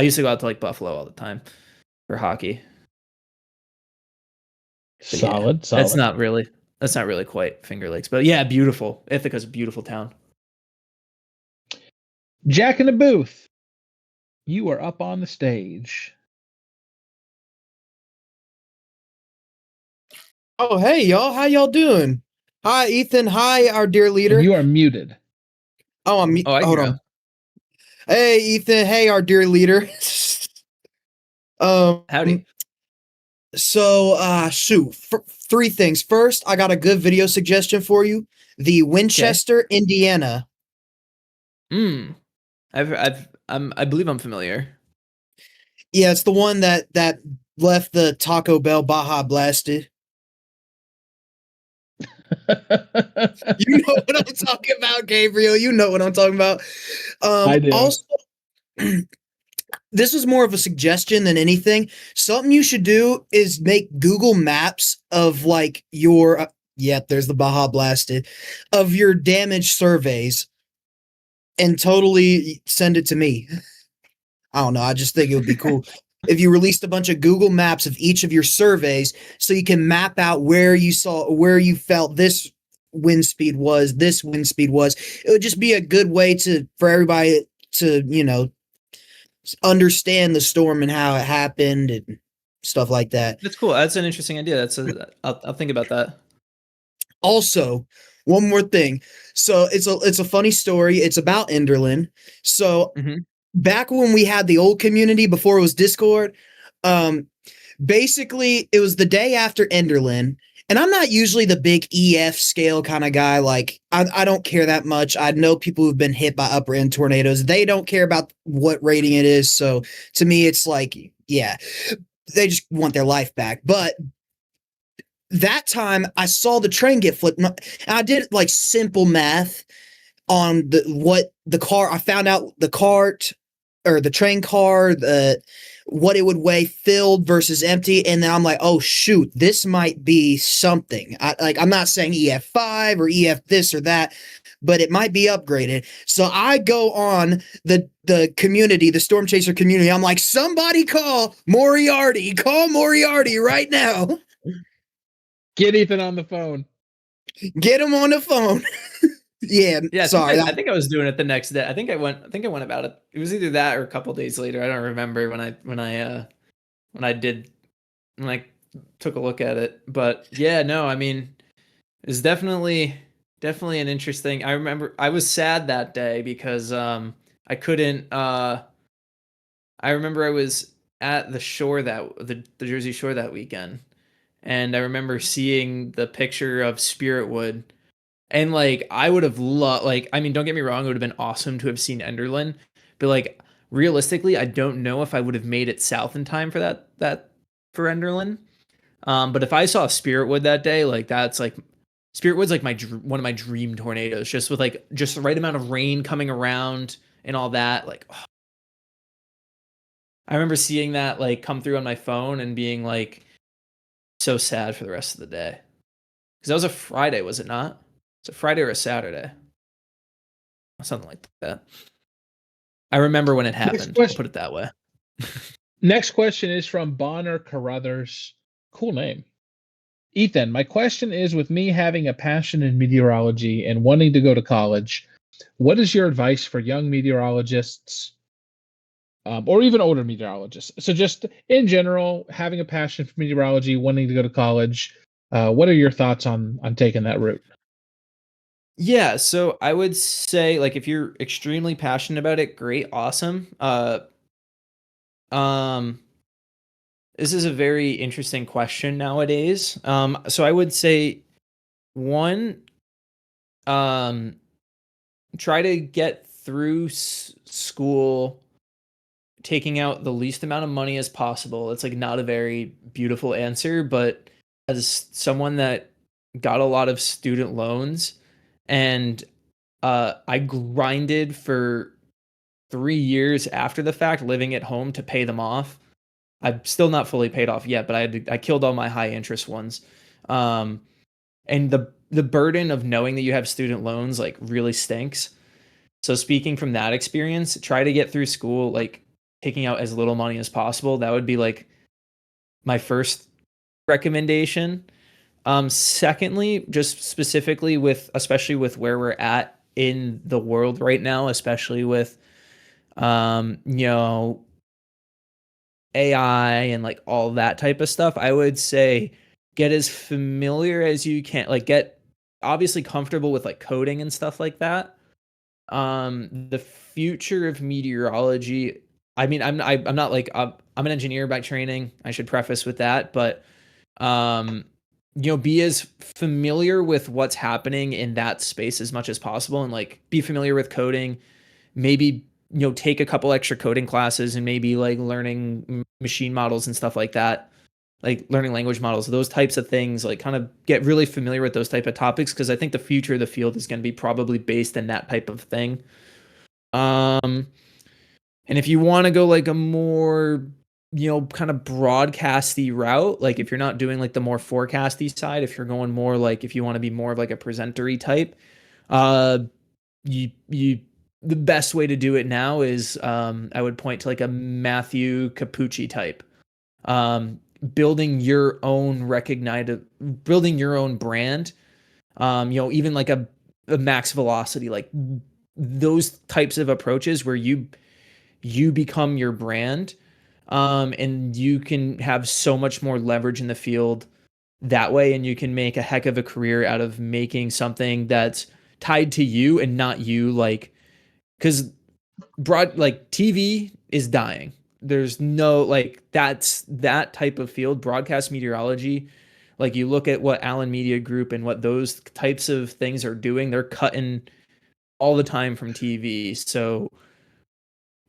used to go out to like Buffalo all the time for hockey. But Solid. That's not really quite Finger Lakes, but yeah, beautiful. Ithaca's a beautiful town. Jack in the Booth, you are up on the stage. Oh, hey, y'all. How y'all doing? Hi, Ethan. Hi, our dear leader. And you are muted. Oh, I'm hold on. Hey, Ethan. Hey, our dear leader. Howdy. So, shoot. 3 things. First, I got a good video suggestion for you. The Winchester, Indiana. I believe I'm familiar. Yeah, it's the one that left the Taco Bell Baja blasted. You know what I'm talking about, Gabriel. You know what I'm talking about. I do. Also, this is more of a suggestion than anything. Something you should do is make Google Maps of like your there's the Baja blasted of your damage surveys and totally send it to me. I don't know. I just think it would be cool if you released a bunch of Google Maps of each of your surveys so you can map out where you felt this wind speed was. It would just be a good way for everybody to, understand the storm and how it happened and stuff like that. That's cool. That's an interesting idea. I'll think about that. Also, one more thing. So it's a funny story. It's about Enderlin. So back when we had the old community before it was Discord, basically it was the day after Enderlin. And I'm not usually the big EF scale kind of guy. Like I don't care that much. I know people who've been hit by upper end tornadoes. They don't care about what rating it is. So to me, it's like, yeah, they just want their life back. But that time I saw the train get flipped. And I did like simple math on the car. I found out the cart or the train car, what it would weigh filled versus empty, and then I'm like, oh shoot, this might be something. I'm not saying EF5 or EF this or that, but it might be upgraded. So I go on the community, the Storm Chaser community. I'm like, somebody call Moriarty right now. Get Ethan on the phone. Get him on the phone. Yeah, sorry. I think I was doing it the next day. I think I went about it. It was either that or a couple days later. I don't remember when I took a look at it. But yeah, no, I mean, it's definitely an interesting. I remember I was sad that day because I couldn't I remember I was at the shore the Jersey Shore that weekend, and I remember seeing the picture of Spiritwood. And like I would have loved, like, I mean, don't get me wrong, it would have been awesome to have seen Enderlin, but like realistically, I don't know if I would have made it south in time for that for Enderlin. But if I saw Spiritwood that day, like that's like Spiritwood's like one of my dream tornadoes, just with like just the right amount of rain coming around and all that. Like, oh. I remember seeing that like come through on my phone and being like so sad for the rest of the day, because that was a Friday, was it not? It's a Friday or a Saturday. Something like that. I remember when it happened. I'll put it that way. Next question is from Bonner Carruthers. Cool name. Ethan, my question is, with me having a passion in meteorology and wanting to go to college, what is your advice for young meteorologists or even older meteorologists? So just in general, having a passion for meteorology, wanting to go to college, what are your thoughts on taking that route? Yeah, so I would say, like, if you're extremely passionate about it, great, awesome. This is a very interesting question nowadays. So I would say, one, try to get through school taking out the least amount of money as possible. It's like not a very beautiful answer, but as someone that got a lot of student loans, and I grinded for 3 years after the fact, living at home to pay them off. I'm still not fully paid off yet, but I killed all my high interest ones. And the burden of knowing that you have student loans like really stinks. So speaking from that experience, try to get through school like taking out as little money as possible. That would be like my first recommendation. Secondly, just specifically especially with where we're at in the world right now, especially with, AI and like all that type of stuff, I would say get as familiar as you can, like get obviously comfortable with like coding and stuff like that. The future of meteorology, I mean, I'm not like, I'm an engineer by training. I should preface with that, but be as familiar with what's happening in that space as much as possible, and like be familiar with coding. Maybe take a couple extra coding classes, and maybe like learning machine models and stuff like that, like learning language models, those types of things. Like kind of get really familiar with those type of topics, because I think the future of the field is going to be probably based in that type of thing. And if you want to go like a more kind of broadcasty route, like if you're not doing like the more forecasty side, if you're going more like, if you want to be more of like a presentery type, the best way to do it now is I would point to like a Matthew Capucci type, building your own building your own brand, even like a Max Velocity, like those types of approaches where you become your brand, and you can have so much more leverage in the field that way, and you can make a heck of a career out of making something that's tied to you and not you, like, because TV is dying. There's no, like, that's that type of field, broadcast meteorology. Like, you look at what Allen Media Group and what those types of things are doing, they're cutting all the time from TV. So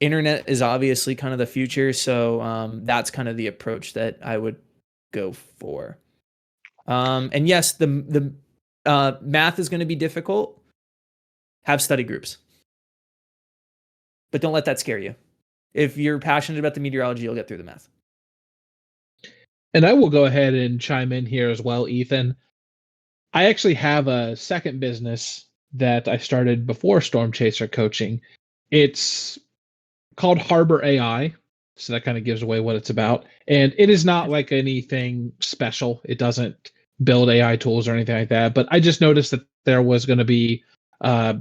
internet is obviously kind of the future. So that's kind of the approach that I would go for. And yes, the math is going to be difficult. Have study groups, but don't let that scare you. If you're passionate about the meteorology, you'll get through the math. And I will go ahead and chime in here as well, Ethan. I actually have a second business that I started before Storm Chaser coaching. It's called Harbor AI. So that kind of gives away what it's about. And it is not like anything special. It doesn't build AI tools or anything like that. But I just noticed that there was going to be a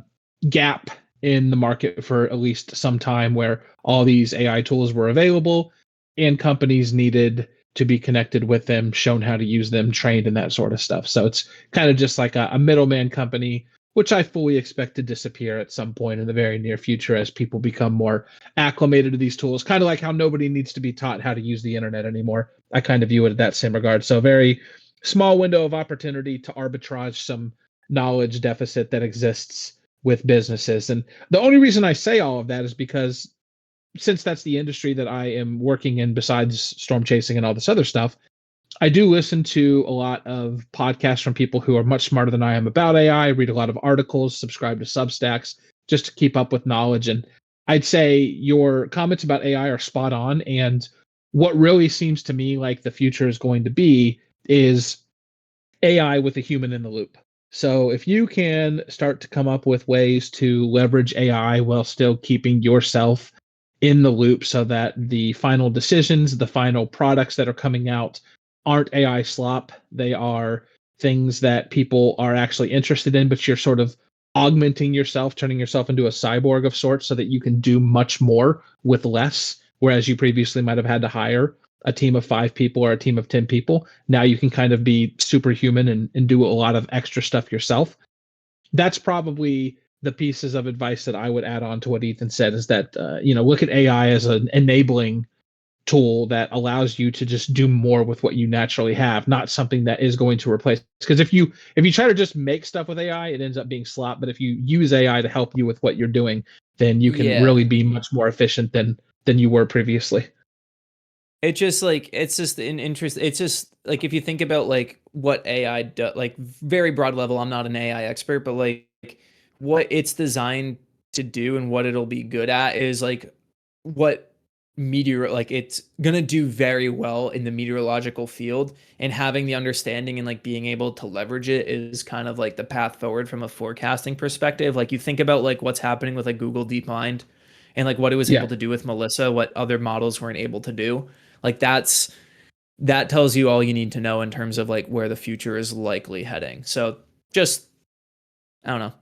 gap in the market for at least some time where all these AI tools were available and companies needed to be connected with them, shown how to use them, trained, and that sort of stuff. So it's kind of just like a middleman company, which I fully expect to disappear at some point in the very near future as people become more acclimated to these tools. Kind of like how nobody needs to be taught how to use the internet anymore. I kind of view it in that same regard. So, very small window of opportunity to arbitrage some knowledge deficit that exists with businesses. And the only reason I say all of that is because since that's the industry that I am working in, besides storm chasing and all this other stuff, I do listen to a lot of podcasts from people who are much smarter than I am about AI. Read a lot of articles, subscribe to Substacks just to keep up with knowledge. And I'd say your comments about AI are spot on. And what really seems to me like the future is going to be is AI with a human in the loop. So if you can start to come up with ways to leverage AI while still keeping yourself in the loop so that the final decisions, the final products that are coming out aren't AI slop. They are things that people are actually interested in, but you're sort of augmenting yourself, turning yourself into a cyborg of sorts so that you can do much more with less, whereas you previously might have had to hire a team of 5 people or a team of 10 people. Now you can kind of be superhuman and do a lot of extra stuff yourself. That's probably the pieces of advice that I would add on to what Ethan said is that, look at AI as an enabling tool that allows you to just do more with what you naturally have, not something that is going to replace. Because if you try to just make stuff with AI, it ends up being slop. But if you use AI to help you with what you're doing, then you can really be much more efficient than you were previously. It's just an interest. It's just like if you think about like what AI does, like very broad level. I'm not an AI expert, but like what it's designed to do and what it'll be good at is like what it's gonna do very well in the meteorological field, and having the understanding and like being able to leverage it is kind of like the path forward from a forecasting perspective. Like you think about like what's happening with like Google DeepMind and like what it was able to do with Melissa, what other models weren't able to do. Like that tells you all you need to know in terms of like where the future is likely heading. So just, I don't know,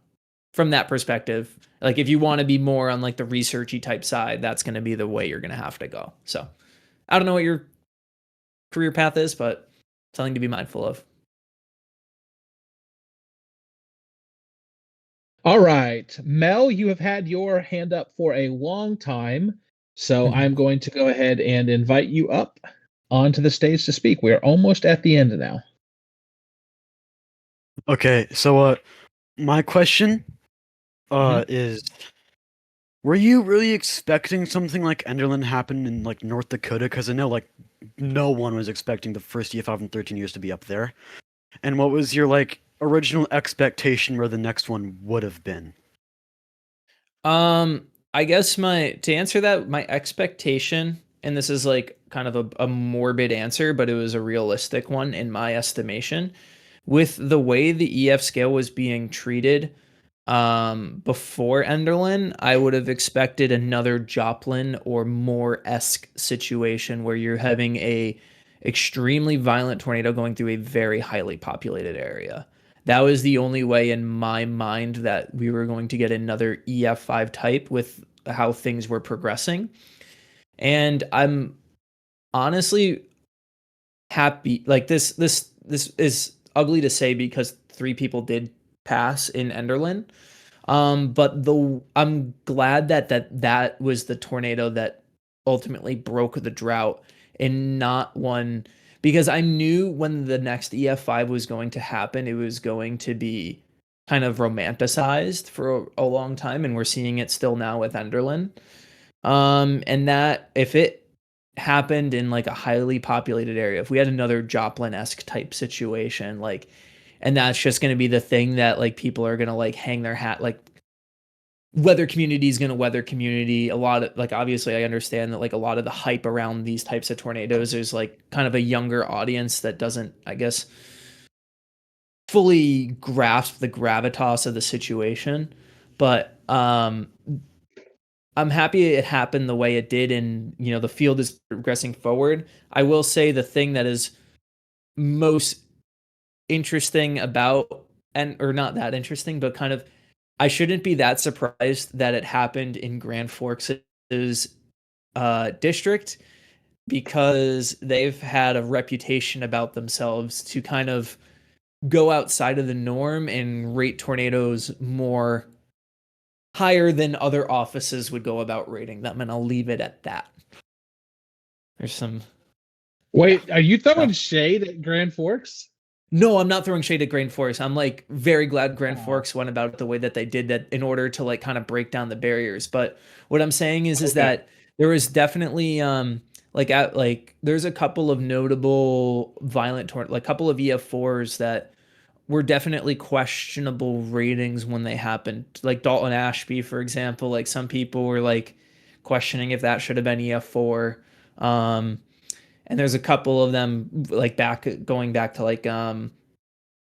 from that perspective, like if you want to be more on like the researchy type side, that's going to be the way you're going to have to go. So I don't know what your career path is, but something to be mindful of. All right, Mel, you have had your hand up for a long time, so I'm going to go ahead and invite you up onto the stage to speak. We're almost at the end now. Okay, so my question is, were you really expecting something like Enderlin happen in like North Dakota? Because I know like no one was expecting the first EF5 in 13 years to be up there. And what was your like original expectation where the next one would have been? I guess to answer that, my expectation, and this is like kind of a morbid answer, but it was a realistic one in my estimation, with the way the EF scale was being treated before Enderlin, I would have expected another Joplin or more-esque situation where you're having a extremely violent tornado going through a very highly populated area. That was the only way in my mind that we were going to get another EF5 type with how things were progressing. And I'm honestly happy. Like this is ugly to say because 3 people did pass in Enderlin. But I'm glad that was the tornado that ultimately broke the drought and not one, because I knew when the next EF5 was going to happen, it was going to be kind of romanticized for a long time, and we're seeing it still now with Enderlin. And that if it happened in like a highly populated area, if we had another Joplin-esque type situation, like, and that's just going to be the thing that like people are going to like hang their hat, like weather community is going to weather community. A lot of like, obviously I understand that like a lot of the hype around these types of tornadoes is like kind of a younger audience that doesn't, I guess, fully grasp the gravitas of the situation. But I'm happy it happened the way it did, and you know the field is progressing forward. I will say the thing that is most interesting about, and or not that interesting, but kind of, I shouldn't be that surprised that it happened in Grand Forks' district, because they've had a reputation about themselves to kind of go outside of the norm and rate tornadoes more higher than other offices would go about rating them, and I'll leave it at that. There's some. Wait, are you throwing shade at Grand Forks? No, I'm not throwing shade at Grand Forks. I'm like very glad Grand Forks went about it the way that they did, that in order to like kind of break down the barriers. But what I'm saying is that there was definitely there's a couple of notable violent like couple of EF4s that were definitely questionable ratings when they happened. Like Dalton Ashby, for example, like some people were like questioning if that should have been EF4. And there's a couple of them like going back to like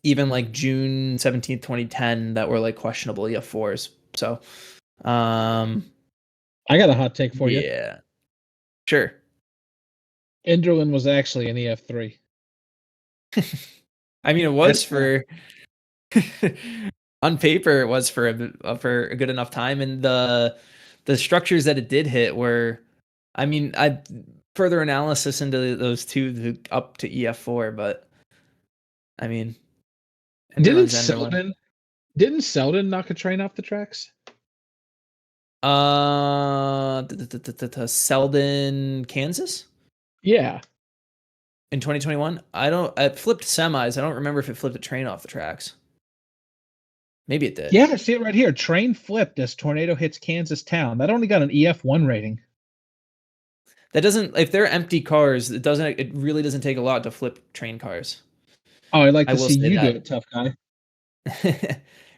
even like June 17th, 2010 that were like questionable EF4s. So I got a hot take for you. Yeah. Sure. Enderlin was actually an EF3. I mean, it was for on paper, it was for a good enough time, and the structures that it did hit were, I mean, I further analysis into those two up to EF4, but I mean, Didn't Enderlin. Selden knock a train off the tracks? Selden, Kansas? Yeah. In 2021? It flipped semis. I don't remember if it flipped a train off the tracks. Maybe it did. Yeah, I see it right here. Train flipped as tornado hits Kansas town. That only got an EF1 rating. That doesn't, if they're empty cars, it really doesn't take a lot to flip train cars. Oh, I'd like to see you do it, tough guy.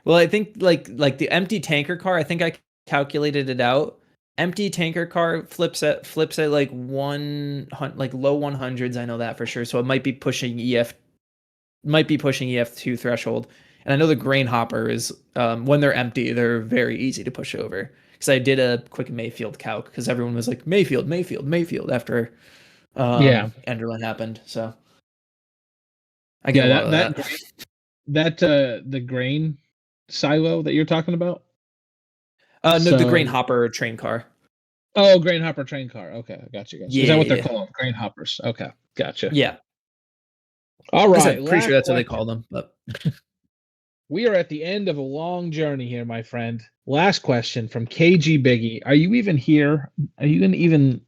Well, I think like the empty tanker car, I think I calculated it out. Empty tanker car flips at like low 100s. I know that for sure. So it might be pushing EF2 threshold. And I know the grain hopper is when they're empty, they're very easy to push over. Because I did a quick Mayfield calc because everyone was like Mayfield after Enderlin happened. So I get a lot of that. The grain silo that you're talking about? No, the grain hopper train car. Oh, grain hopper train car. Okay, I got you guys. Yeah, is that what they're called? Grain hoppers. Okay, gotcha. Yeah. All right. I'm pretty sure that's what they call them. But we are at the end of a long journey here, my friend. Last question from KG Biggie. Are you even here? Are you going to even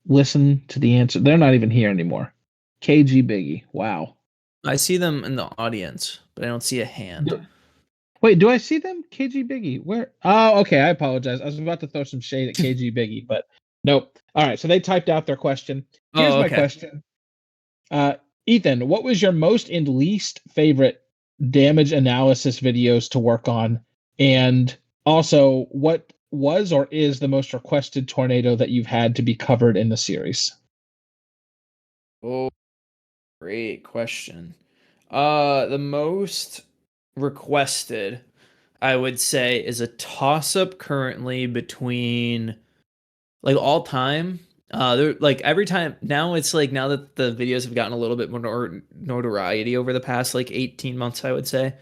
listen to the answer? They're not even here anymore. KG Biggie. Wow. I see them in the audience, but I don't see a hand. Wait, do I see them? KG Biggie. Where? Oh, okay. I apologize. I was about to throw some shade at KG Biggie, but nope. All right. So they typed out their question. Here's my question. Ethan, what was your most and least favorite damage analysis videos to work on? And also, what was or is the most requested tornado that you've had to be covered in the series? Oh, great question. The most requested, I would say, is a toss-up currently between like all time. They're like every time now, it's like now that the videos have gotten a little bit more notoriety over the past like 18 months, I would say.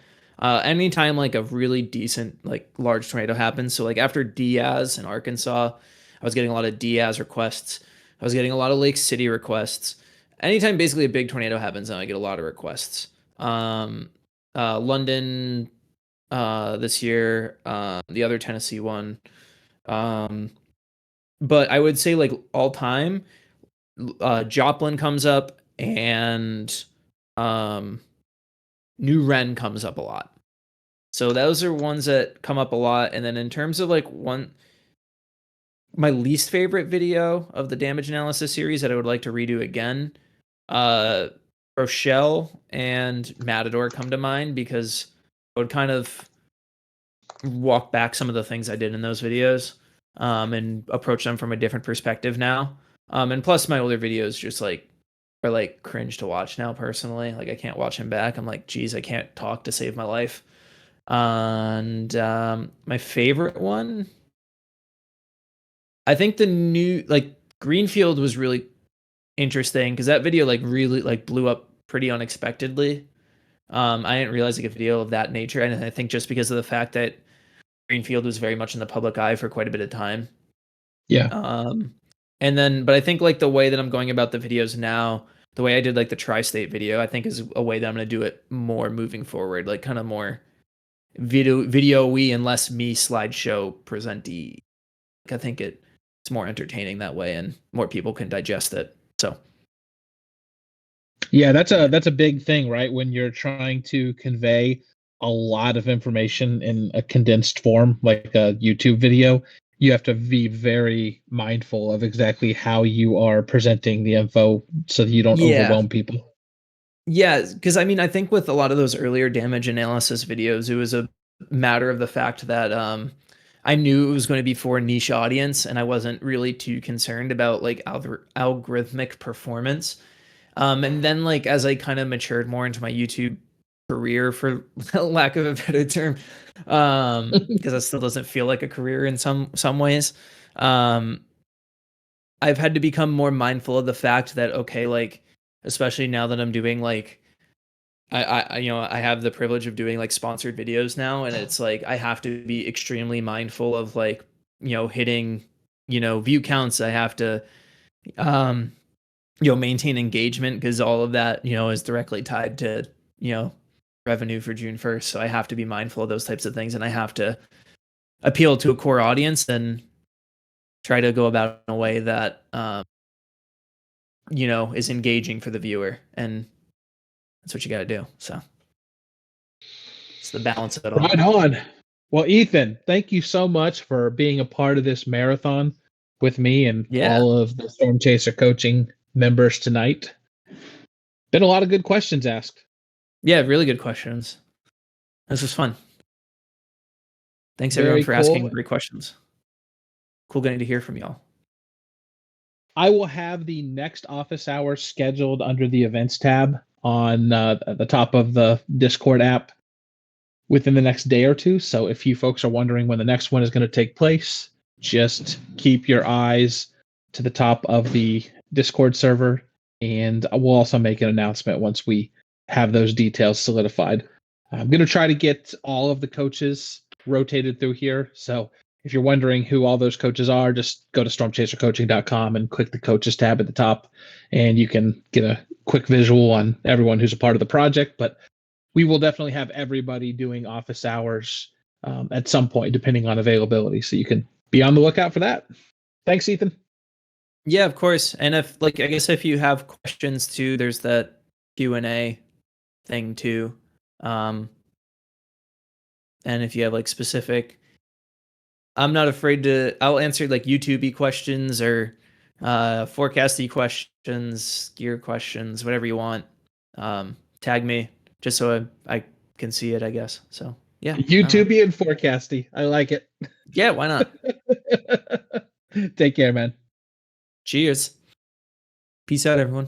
Anytime like a really decent like large tornado happens, so like after Diaz in Arkansas, I was getting a lot of Diaz requests. I was getting a lot of Lake City requests. Anytime basically a big tornado happens, I get a lot of requests. London this year, the other Tennessee one. But I would say like all time, Joplin comes up and New Wren comes up a lot. So those are ones that come up a lot. And then in terms of like my least favorite video of the damage analysis series that I would like to redo again, Rochelle and Matador come to mind because I would kind of walk back some of the things I did in those videos, and approach them from a different perspective now. And plus my older videos just like are like cringe to watch now personally. Like I can't watch them back. I'm like, geez, I can't talk to save my life. And my favorite one, I think the new like Greenfield was really interesting because that video like really like blew up pretty unexpectedly. I didn't realize like a video of that nature, and I think just because of the fact that Greenfield was very much in the public eye for quite a bit of time. Yeah. And then, but I think like the way that I'm going about the videos now, the way I did like the tri-state video, I think is a way that I'm going to do it more moving forward, like kind of more video-y and less me slideshow present-y. Like, I think it's more entertaining that way and more people can digest it. So. Yeah, that's a big thing, right? When you're trying to convey a lot of information in a condensed form, like a YouTube video, you have to be very mindful of exactly how you are presenting the info so that you don't overwhelm people. Yeah, because I mean, I think with a lot of those earlier damage analysis videos, it was a matter of the fact that I knew it was going to be for a niche audience, and I wasn't really too concerned about like algorithmic performance. And then like as I kind of matured more into my YouTube career, for lack of a better term, because it still doesn't feel like a career in some ways, I've had to become more mindful of the fact that, okay, like, especially now that I'm doing like, I you know, I have the privilege of doing like sponsored videos now, and it's like I have to be extremely mindful of like, you know, hitting, you know, view counts. I have to you know, maintain engagement because all of that, you know, is directly tied to, you know, revenue for June 1st. So I have to be mindful of those types of things, and I have to appeal to a core audience and try to go about it in a way that, you know, is engaging for the viewer. And that's what you got to do. So it's the balance of it all. Right on. Well, Ethan, thank you so much for being a part of this marathon with me and all of the Storm Chaser coaching members tonight. Been a lot of good questions asked. Yeah, really good questions. This was fun. Thanks Very everyone for asking cool. great questions. Cool getting to hear from y'all. I will have the next office hour scheduled under the events tab on at the top of the Discord app within the next day or two. So if you folks are wondering when the next one is going to take place, just keep your eyes to the top of the Discord server, and we'll also make an announcement once we have those details solidified. I'm going to try to get all of the coaches rotated through here. So if you're wondering who all those coaches are, just go to stormchasercoaching.com and click the coaches tab at the top, and you can get a quick visual on everyone who's a part of the project. But we will definitely have everybody doing office hours at some point, depending on availability. So you can be on the lookout for that. Thanks, Ethan. Yeah, of course. And if like, I guess if you have questions too, there's that Q&A thing too. And if you have like specific, I'm not afraid to, I'll answer like YouTube-y questions or forecasty questions, gear questions, whatever you want. Tag me just so I can see it, I guess. So yeah. YouTube-y and forecasty. I like it. Yeah, why not? Take care, man. Cheers. Peace out, everyone.